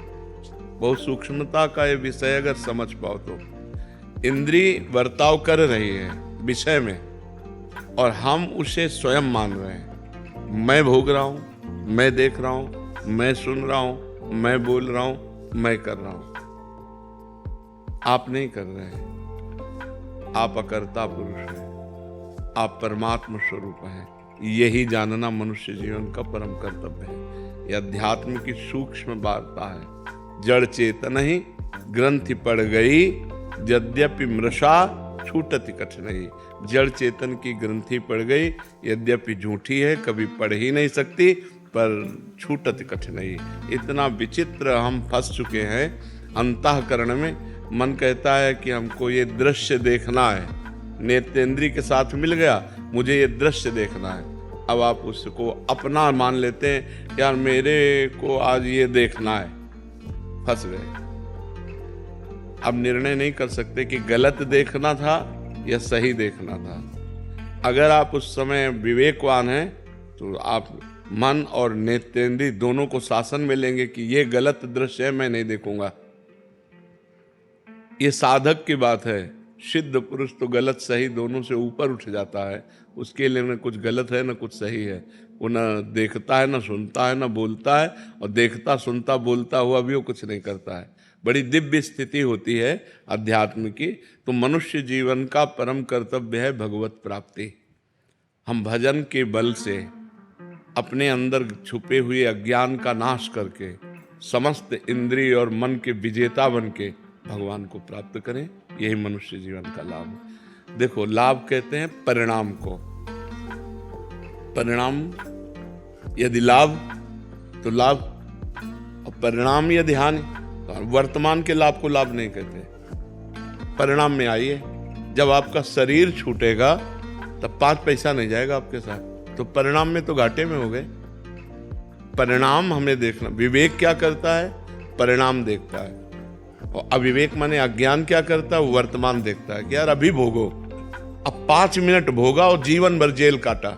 बहुत सूक्ष्मता का ये विषय अगर समझ पाओ तो इंद्रिय बर्ताव कर रही है विषय में, और हम उसे स्वयं मान रहे हैं। मैं भोग रहा हूँ, मैं देख रहा हूँ, मैं सुन रहा हूं, मैं बोल रहा हूं, मैं कर रहा हूं। आप नहीं कर रहे हैं, आप अकर्ता पुरुष हैं, आप परमात्मा स्वरूप हैं। यही जानना मनुष्य जीवन का परम कर्तव्य है। यह अध्यात्म की सूक्ष्म वार्ता है। जड़ चेतन ही ग्रंथि पड़ गई, यद्यपि मृषा छूटति कठिनाई। जड़ चेतन की ग्रंथि पड़ गई, यद्यपि झूठी है, कभी पढ़ ही नहीं सकती, पर छूटति कठिनाई। इतना विचित्र हम फंस चुके हैं अंतःकरण में। मन कहता है कि हमको ये दृश्य देखना है, नेत्रेंद्रिय के साथ मिल गया, मुझे ये दृश्य देखना है। अब आप उसको अपना मान लेते हैं, यार मेरे को आज ये देखना है, फंस गए। अब निर्णय नहीं कर सकते कि गलत देखना था या सही देखना था। अगर आप उस समय विवेकवान हैं तो आप मन और नेत्रेंद्रिय दोनों को शासन में लेंगे कि ये गलत दृश्य है, मैं नहीं देखूंगा। ये साधक की बात है। सिद्ध पुरुष तो गलत सही दोनों से ऊपर उठ जाता है। उसके लिए न कुछ गलत है न कुछ सही है। वो न देखता है, न सुनता है, न बोलता है, और देखता सुनता बोलता हुआ भी वो कुछ नहीं करता है। बड़ी दिव्य स्थिति होती है अध्यात्म की। तो मनुष्य जीवन का परम कर्तव्य है भगवत प्राप्ति। हम भजन के बल से अपने अंदर छुपे हुए अज्ञान का नाश करके समस्त इंद्रिय और मन के विजेता बन के भगवान को प्राप्त करें। यही मनुष्य जीवन का लाभ है। देखो, लाभ कहते हैं परिणाम को। परिणाम यदि लाभ तो लाभ, और परिणाम यदि हानि तो वर्तमान के लाभ को लाभ नहीं कहते। परिणाम में आइए, जब आपका शरीर छूटेगा तब 5 पैसा नहीं जाएगा आपके साथ, तो परिणाम में तो घाटे में हो गए। परिणाम हमें देखना। विवेक क्या करता है? परिणाम देखता है। और अविवेक माने अज्ञान क्या करता है? वर्तमान देखता है कि यार अभी भोगो। अब 5 मिनट भोगा और जीवन भर जेल काटा,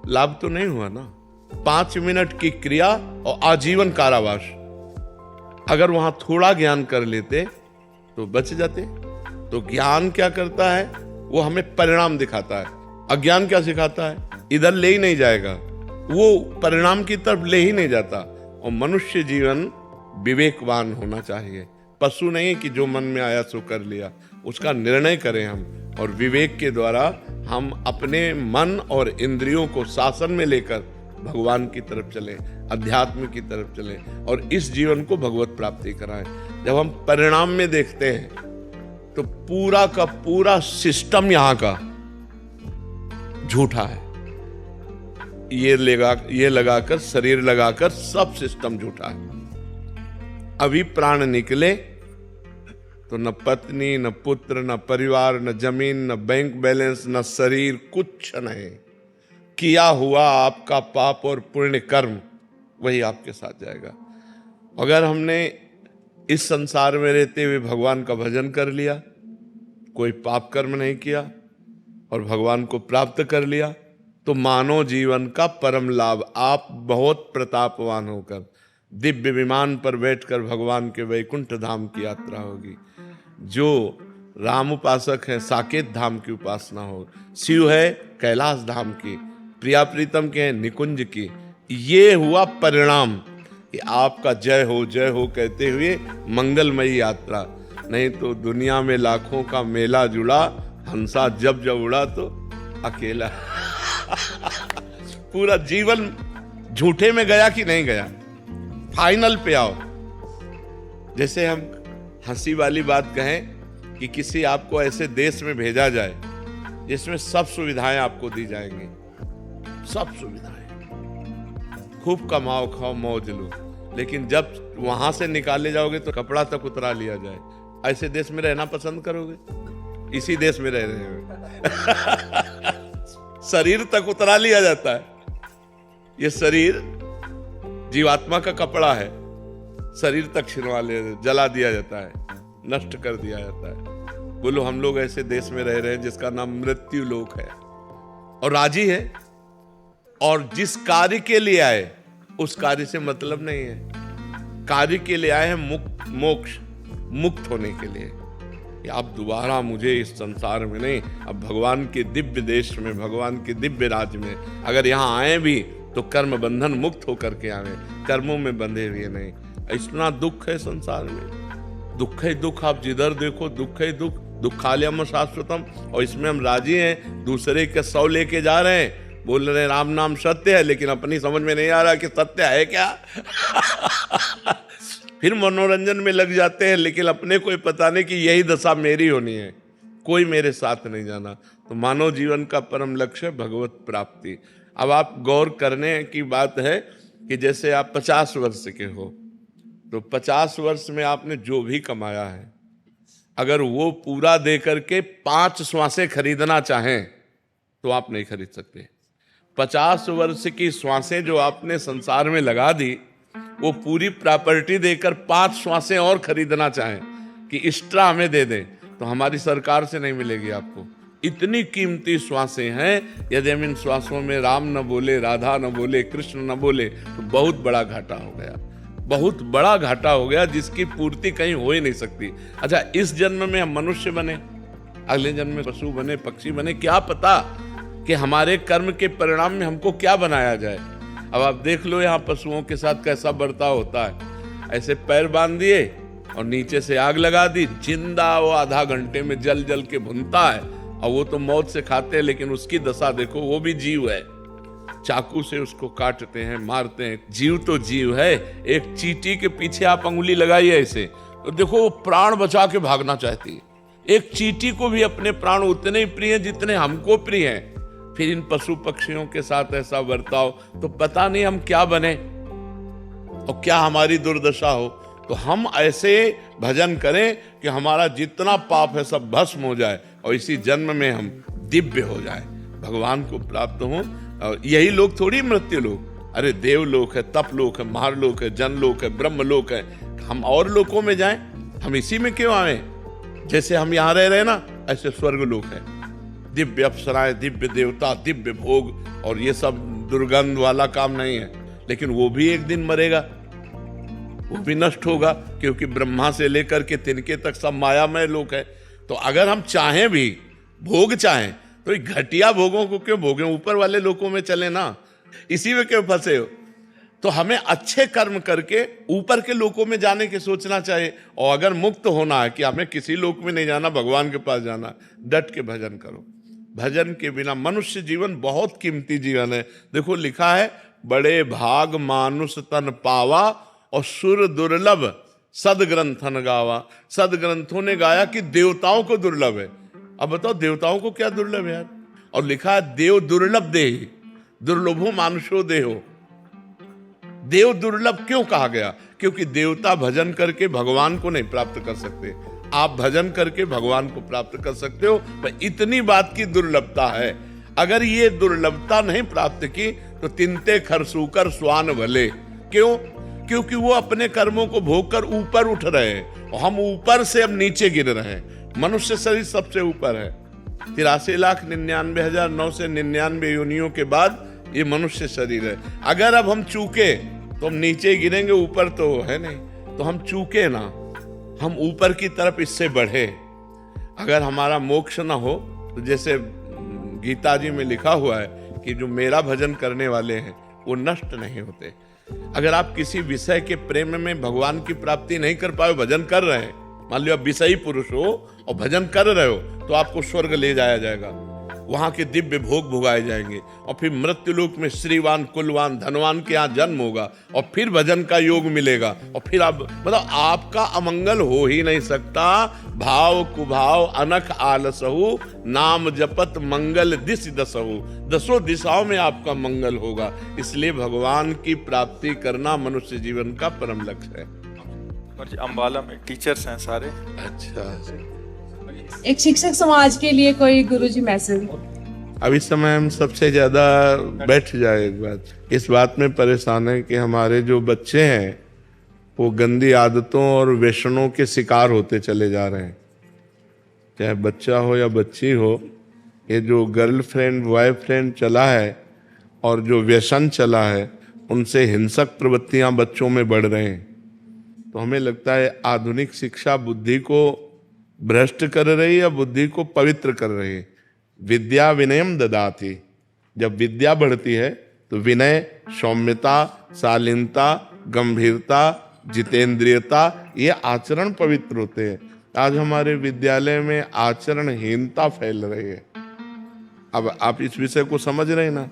लाभ तो नहीं हुआ ना। 5 मिनट की क्रिया और आजीवन कारावास। अगर वहां थोड़ा ज्ञान कर लेते तो बच जाते। तो ज्ञान क्या करता है? वो हमें परिणाम दिखाता है। अज्ञान क्या सिखाता है? इधर ले ही नहीं जाएगा, वो परिणाम की तरफ ले ही नहीं जाता। और मनुष्य जीवन विवेकवान होना चाहिए। पशु नहीं कि जो मन में आया सो कर लिया, उसका निर्णय करें हम। और विवेक के द्वारा हम अपने मन और इंद्रियों को शासन में लेकर भगवान की तरफ चलें, अध्यात्म की तरफ चलें, और इस जीवन को भगवत प्राप्ति कराएं। जब हम परिणाम में देखते हैं तो पूरा का पूरा सिस्टम यहां का झूठा है। ये लगाकर, शरीर लगाकर सब सिस्टम झूठा है। अभी प्राण निकले तो न पत्नी, न पुत्र, न परिवार, न जमीन, न बैंक बैलेंस, न शरीर, कुछ नहीं। किया हुआ आपका पाप और पुण्य कर्म वही आपके साथ जाएगा। अगर हमने इस संसार में रहते हुए भगवान का भजन कर लिया, कोई पाप कर्म नहीं किया और भगवान को प्राप्त कर लिया, तो मानव जीवन का परम लाभ। आप बहुत प्रतापवान होकर दिव्य विमान पर बैठकर भगवान के वैकुंठ धाम की यात्रा होगी। जो राम उपासक है साकेत धाम की उपासना हो, शिव है कैलाश धाम की, प्रिया प्रीतम के हैं निकुंज की। ये हुआ परिणाम कि आपका जय हो कहते हुए मंगलमयी यात्रा। नहीं तो दुनिया में लाखों का मेला जुड़ा, हंसा जब जब उड़ा तो अकेला। पूरा जीवन झूठे में गया कि नहीं गया? फाइनल पे आओ। जैसे हम हंसी वाली बात कहें कि किसी आपको ऐसे देश में भेजा जाए जिसमें सब सुविधाएं आपको दी जाएंगी, सब सुविधाएं, खूब कमाओ खाओ मौज लो, लेकिन जब वहां से निकाले जाओगे तो कपड़ा तक उतरा लिया जाए। ऐसे देश में रहना पसंद करोगे? इसी देश में रह रहे हो। शरीर तक उतरा लिया जाता है। ये शरीर जीवात्मा का कपड़ा है, शरीर तक छिनवा ले, जला दिया जाता है, नष्ट कर दिया जाता है। बोलो, हम लोग ऐसे देश में रह रहे हैं जिसका नाम मृत्यु लोक है, और राजी है, और जिस कार्य के लिए आए उस कार्य से मतलब नहीं है। कार्य के लिए आए हैं मोक्ष, मुक्त होने के लिए। कि आप दोबारा मुझे इस संसार में नहीं, अब भगवान के दिव्य देश में, भगवान के दिव्य राज्य में, अगर यहाँ आए भी तो कर्म बंधन मुक्त होकर के आवे, कर्मों में बंधे हुए नहीं। इतना दुख है संसार में, दुख ही दुख, आप जिधर देखो दुख ही दुख, दुखालयम शाश्वतम। और इसमें हम राजी हैं, दूसरे के 100 लेके जा रहे हैं, बोल रहे हैं राम नाम सत्य है, लेकिन अपनी समझ में नहीं आ रहा कि सत्य है क्या। फिर मनोरंजन में लग जाते हैं, लेकिन अपने को पता नहीं कि यही दशा मेरी होनी है, कोई मेरे साथ नहीं जाना। तो मानव जीवन का परम लक्ष्य भगवत प्राप्ति। अब आप गौर करने की बात है कि जैसे आप 50 वर्ष के हो, तो 50 वर्ष में आपने जो भी कमाया है, अगर वो पूरा दे करके 5 श्वासें खरीदना चाहें तो आप नहीं खरीद सकते। 50 वर्ष की श्वासें जो आपने संसार में लगा दी, वो पूरी प्रॉपर्टी देकर 5 श्वासें और खरीदना चाहें कि एक्स्ट्रा हमें दे दें, तो हमारी सरकार से नहीं मिलेगी आपको। इतनी कीमती श्वासें हैं, यदि हम इन श्वासों में राम न बोले, राधा न बोले, कृष्ण न बोले, तो बहुत बड़ा घाटा हो गया, बहुत बड़ा घाटा हो गया, जिसकी पूर्ति कहीं हो ही नहीं सकती। अच्छा, इस जन्म में हम मनुष्य बने, अगले जन्म में पशु बने, पक्षी बने, क्या पता कि हमारे कर्म के परिणाम में हमको क्या बनाया जाए। अब आप देख लो यहाँ पशुओं के साथ कैसा बर्ताव होता है। ऐसे पैर बांध दिए और नीचे से आग लगा दी, जिंदा वो आधा घंटे में जल जल के भुनता है। और वो तो मौत से खाते हैं, लेकिन उसकी दशा देखो, वो भी जीव है, चाकू से उसको काटते हैं, मारते हैं। जीव तो जीव है। एक चींटी के पीछे आप अंगुली लगाइए ऐसे, तो देखो वो प्राण बचा के भागना चाहती है। एक चींटी को भी अपने प्राण उतने ही प्रिय हैं जितने हमको प्रिय हैं। फिर इन पशु पक्षियों के साथ ऐसा बर्ताव, तो पता नहीं हम क्या बने और क्या हमारी दुर्दशा हो। तो हम ऐसे भजन करें कि हमारा जितना पाप है सब भस्म हो जाए और इसी जन्म में हम दिव्य हो जाए, भगवान को प्राप्त हों। और यही लोग थोड़ी मृत्यु लोक, अरे देवलोक है, तप लोक है, महारलोक है, जनलोक है, ब्रह्मलोक है। हम और लोकों में जाएं, हम इसी में क्यों आए? जैसे हम यहाँ रह रहे हैं ना, ऐसे स्वर्ग लोक है, दिव्य अप्सराएं, दिव्य देवता, दिव्य भोग, और ये सब दुर्गंध वाला काम नहीं है। लेकिन वो भी एक दिन मरेगा, वो भी नष्ट होगा, क्योंकि ब्रह्मा से लेकर के तिनके तक सब मायामय लोक है। तो अगर हम चाहें भी, भोग चाहें, तो ये घटिया भोगों को क्यों भोगें? ऊपर वाले लोकों में चले ना, इसी में क्यों फंसे हो? तो हमें अच्छे कर्म करके ऊपर के लोकों में जाने की सोचना चाहिए। और अगर मुक्त होना है कि हमें किसी लोक में नहीं जाना, भगवान के पास जाना, डट के भजन करो। भजन के बिना मनुष्य जीवन बहुत कीमती जीवन है। देखो लिखा है, बड़े भाग मानुष तन पावा और सुर दुर्लभ सदग्रंथन गावा। सदग्रंथों ने गाया कि देवताओं को दुर्लभ है। अब बताओ देवताओं को क्या दुर्लभ है यार? और लिखा है, देव दुर्लभ देह, दुर्लभो मानुषो देहो। देव दुर्लभ क्यों कहा गया? क्योंकि देवता भजन करके भगवान को नहीं प्राप्त कर सकते, आप भजन करके भगवान को प्राप्त कर सकते हो। पर इतनी बात की दुर्लभता है। अगर ये दुर्लभता नहीं प्राप्त की तो तिनते खरसूकर स्वान भले। क्यों? क्योंकि वो अपने कर्मों को भोग कर ऊपर उठ रहे हैं और हम ऊपर से अब नीचे गिर रहे हैं। मनुष्य शरीर सबसे ऊपर है, 83,99,999 योनियों के बाद ये मनुष्य शरीर है। अगर अब हम चूके तो हम नीचे ही गिरेंगे, ऊपर तो है नहीं। तो हम चूके ना, हम ऊपर की तरफ इससे बढ़े। अगर हमारा मोक्ष ना हो तो जैसे गीता जी में लिखा हुआ है कि जो मेरा भजन करने वाले हैं वो नष्ट नहीं होते। अगर आप किसी विषय के प्रेम में भगवान की प्राप्ति नहीं कर पाए, भजन कर रहे हैं, मान लो आप विषयी पुरुष हो और भजन कर रहे हो, तो आपको स्वर्ग ले जाया जाएगा, वहां के दिव्य भोग भुगाए जाएंगे और फिर मृत्युलोक में श्रीवान कुलवान धनवान के यहाँ जन्म होगा और फिर भजन का योग मिलेगा। और फिर आप मतलब आपका अमंगल हो ही नहीं सकता। भाव कुभाव अनख आलसहु, नाम जपत मंगल दिस दसहु। 10 दिशाओं में आपका मंगल होगा। इसलिए भगवान की प्राप्ति करना मनुष्य जीवन का परम लक्ष्य है। अम्बाला में टीचर्स हैं सारे। अच्छा, एक शिक्षक समाज के लिए कोई गुरुजी मैसेज? अब इस समय हम सबसे ज्यादा बैठ जाए एक बात, इस बात में परेशान है कि हमारे जो बच्चे हैं वो गंदी आदतों और व्यसनों के शिकार होते चले जा रहे हैं। चाहे बच्चा हो या बच्ची हो, ये जो गर्लफ्रेंड बॉयफ्रेंड चला है और जो व्यसन चला है, उनसे हिंसक प्रवृत्तियां बच्चों में बढ़ रहे हैं। तो हमें लगता है आधुनिक शिक्षा बुद्धि को भ्रष्ट कर रही है या बुद्धि को पवित्र कर रही है। विद्या विनयम ददाति। जब विद्या बढ़ती है तो विनय, सौम्यता, शालीनता, गंभीरता, जितेंद्रियता, ये आचरण पवित्र होते हैं। आज हमारे विद्यालय में आचरणहीनता फैल रही है। अब आप इस विषय को समझ रहे हैं ना।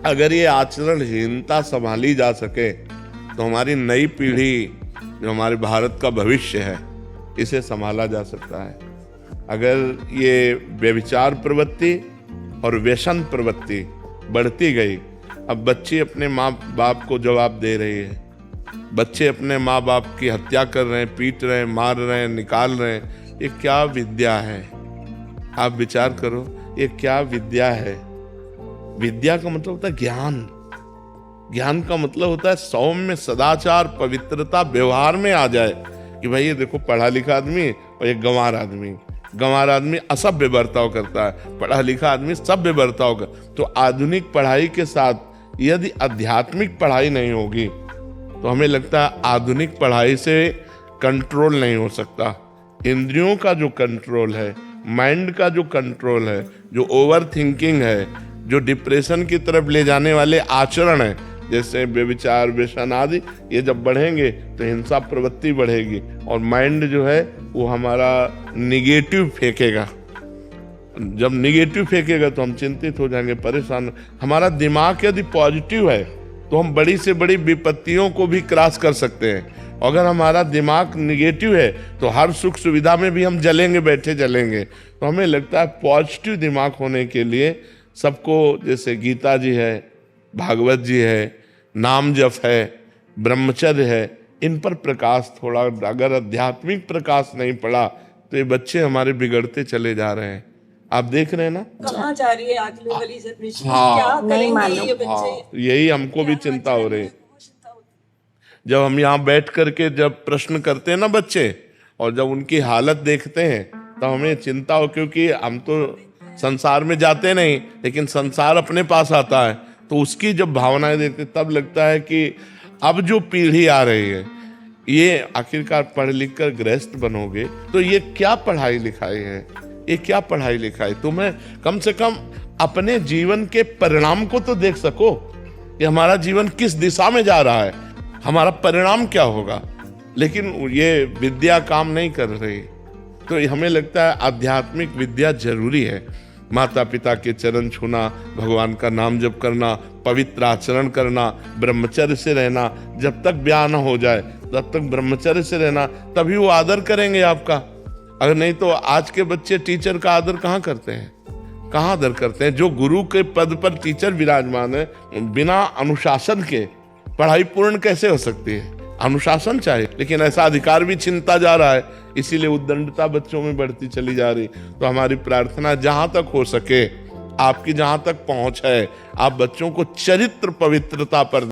अगर ये आचरणहीनता संभाली जा सके तो हमारी नई पीढ़ी, जो हमारे भारत का भविष्य है, इसे संभाला जा सकता है। अगर ये व्यभिचार प्रवृत्ति और व्यसन प्रवृत्ति बढ़ती गई, अब बच्चे अपने माँ बाप को जवाब दे रही है, बच्चे अपने माँ बाप की हत्या कर रहे हैं, पीट रहे हैं, मार रहे हैं, निकाल रहे हैं। ये क्या विद्या है? आप विचार करो, ये क्या विद्या है? विद्या का मतलब होता है ज्ञान। ज्ञान का मतलब होता है सौम्य, सदाचार, पवित्रता व्यवहार में आ जाए कि भाई ये देखो पढ़ा लिखा आदमी और एक गंवार आदमी। गंवार आदमी असभ्य बर्ताव करता है, पढ़ा लिखा आदमी सभ्य बर्ताव कर। तो आधुनिक पढ़ाई के साथ यदि आध्यात्मिक पढ़ाई नहीं होगी तो हमें लगता है आधुनिक पढ़ाई से कंट्रोल नहीं हो सकता। इंद्रियों का जो कंट्रोल है, माइंड का जो कंट्रोल है, जो ओवर थिंकिंग है, जो डिप्रेशन की तरफ ले जाने वाले आचरण है, जैसे व्यभिचार, व्यसन आदि, ये जब बढ़ेंगे तो हिंसा प्रवृत्ति बढ़ेगी और माइंड जो है वो हमारा निगेटिव फेंकेगा। जब निगेटिव फेंकेगा तो हम चिंतित हो जाएंगे, परेशान। हमारा दिमाग यदि पॉजिटिव है तो हम बड़ी से बड़ी विपत्तियों को भी क्रॉस कर सकते हैं। अगर हमारा दिमाग निगेटिव है तो हर सुख सुविधा में भी हम जलेंगे, बैठे जलेंगे। तो हमें लगता है पॉजिटिव दिमाग होने के लिए सबको, जैसे गीता जी है, भागवत जी है, नाम जप है, ब्रह्मचर्य है, इन पर प्रकाश थोड़ा, अगर आध्यात्मिक प्रकाश नहीं पड़ा तो ये बच्चे हमारे बिगड़ते चले जा रहे हैं। आप देख रहे हैं ना कहाँ जा रही है अगली वाली जनरेशन? हाँ, क्या करेंगे ये बच्चे? यही हमको भी चिंता हो रही है। जब हम यहाँ बैठ करके जब प्रश्न करते हैं ना बच्चे, और जब उनकी हालत देखते हैं तो हमें चिंता हो, क्योंकि हम तो संसार में जाते नहीं, लेकिन संसार अपने पास आता है। तो उसकी जब भावनाएं देखते तब लगता है कि अब जो पीढ़ी आ रही है, ये आखिरकार पढ़ लिख कर गृहस्थ बनोगे तो ये क्या पढ़ाई लिखाई है? ये क्या पढ़ाई लिखाई? तुम्हें कम से कम अपने जीवन के परिणाम को तो देख सको कि हमारा जीवन किस दिशा में जा रहा है, हमारा परिणाम क्या होगा। लेकिन ये विद्या काम नहीं कर रही। तो हमें लगता है आध्यात्मिक विद्या जरूरी है। माता पिता के चरण छूना, भगवान का नाम जप करना, पवित्र आचरण करना, ब्रह्मचर्य से रहना। जब तक ब्याह न हो जाए तब तक ब्रह्मचर्य से रहना, तभी वो आदर करेंगे आपका। अगर नहीं तो आज के बच्चे टीचर का आदर कहाँ करते हैं? कहाँ आदर करते हैं? जो गुरु के पद पर टीचर विराजमान है, बिना अनुशासन के पढ़ाई पूर्ण कैसे हो सकती है? अनुशासन चाहिए, लेकिन ऐसा अधिकार भी छिनता जा रहा है। इसीलिए उद्दंडता बच्चों में बढ़ती चली जा रही। तो हमारी प्रार्थना जहां तक हो सके, आपकी जहां तक पहुंच है, आप बच्चों को चरित्र पवित्रता पर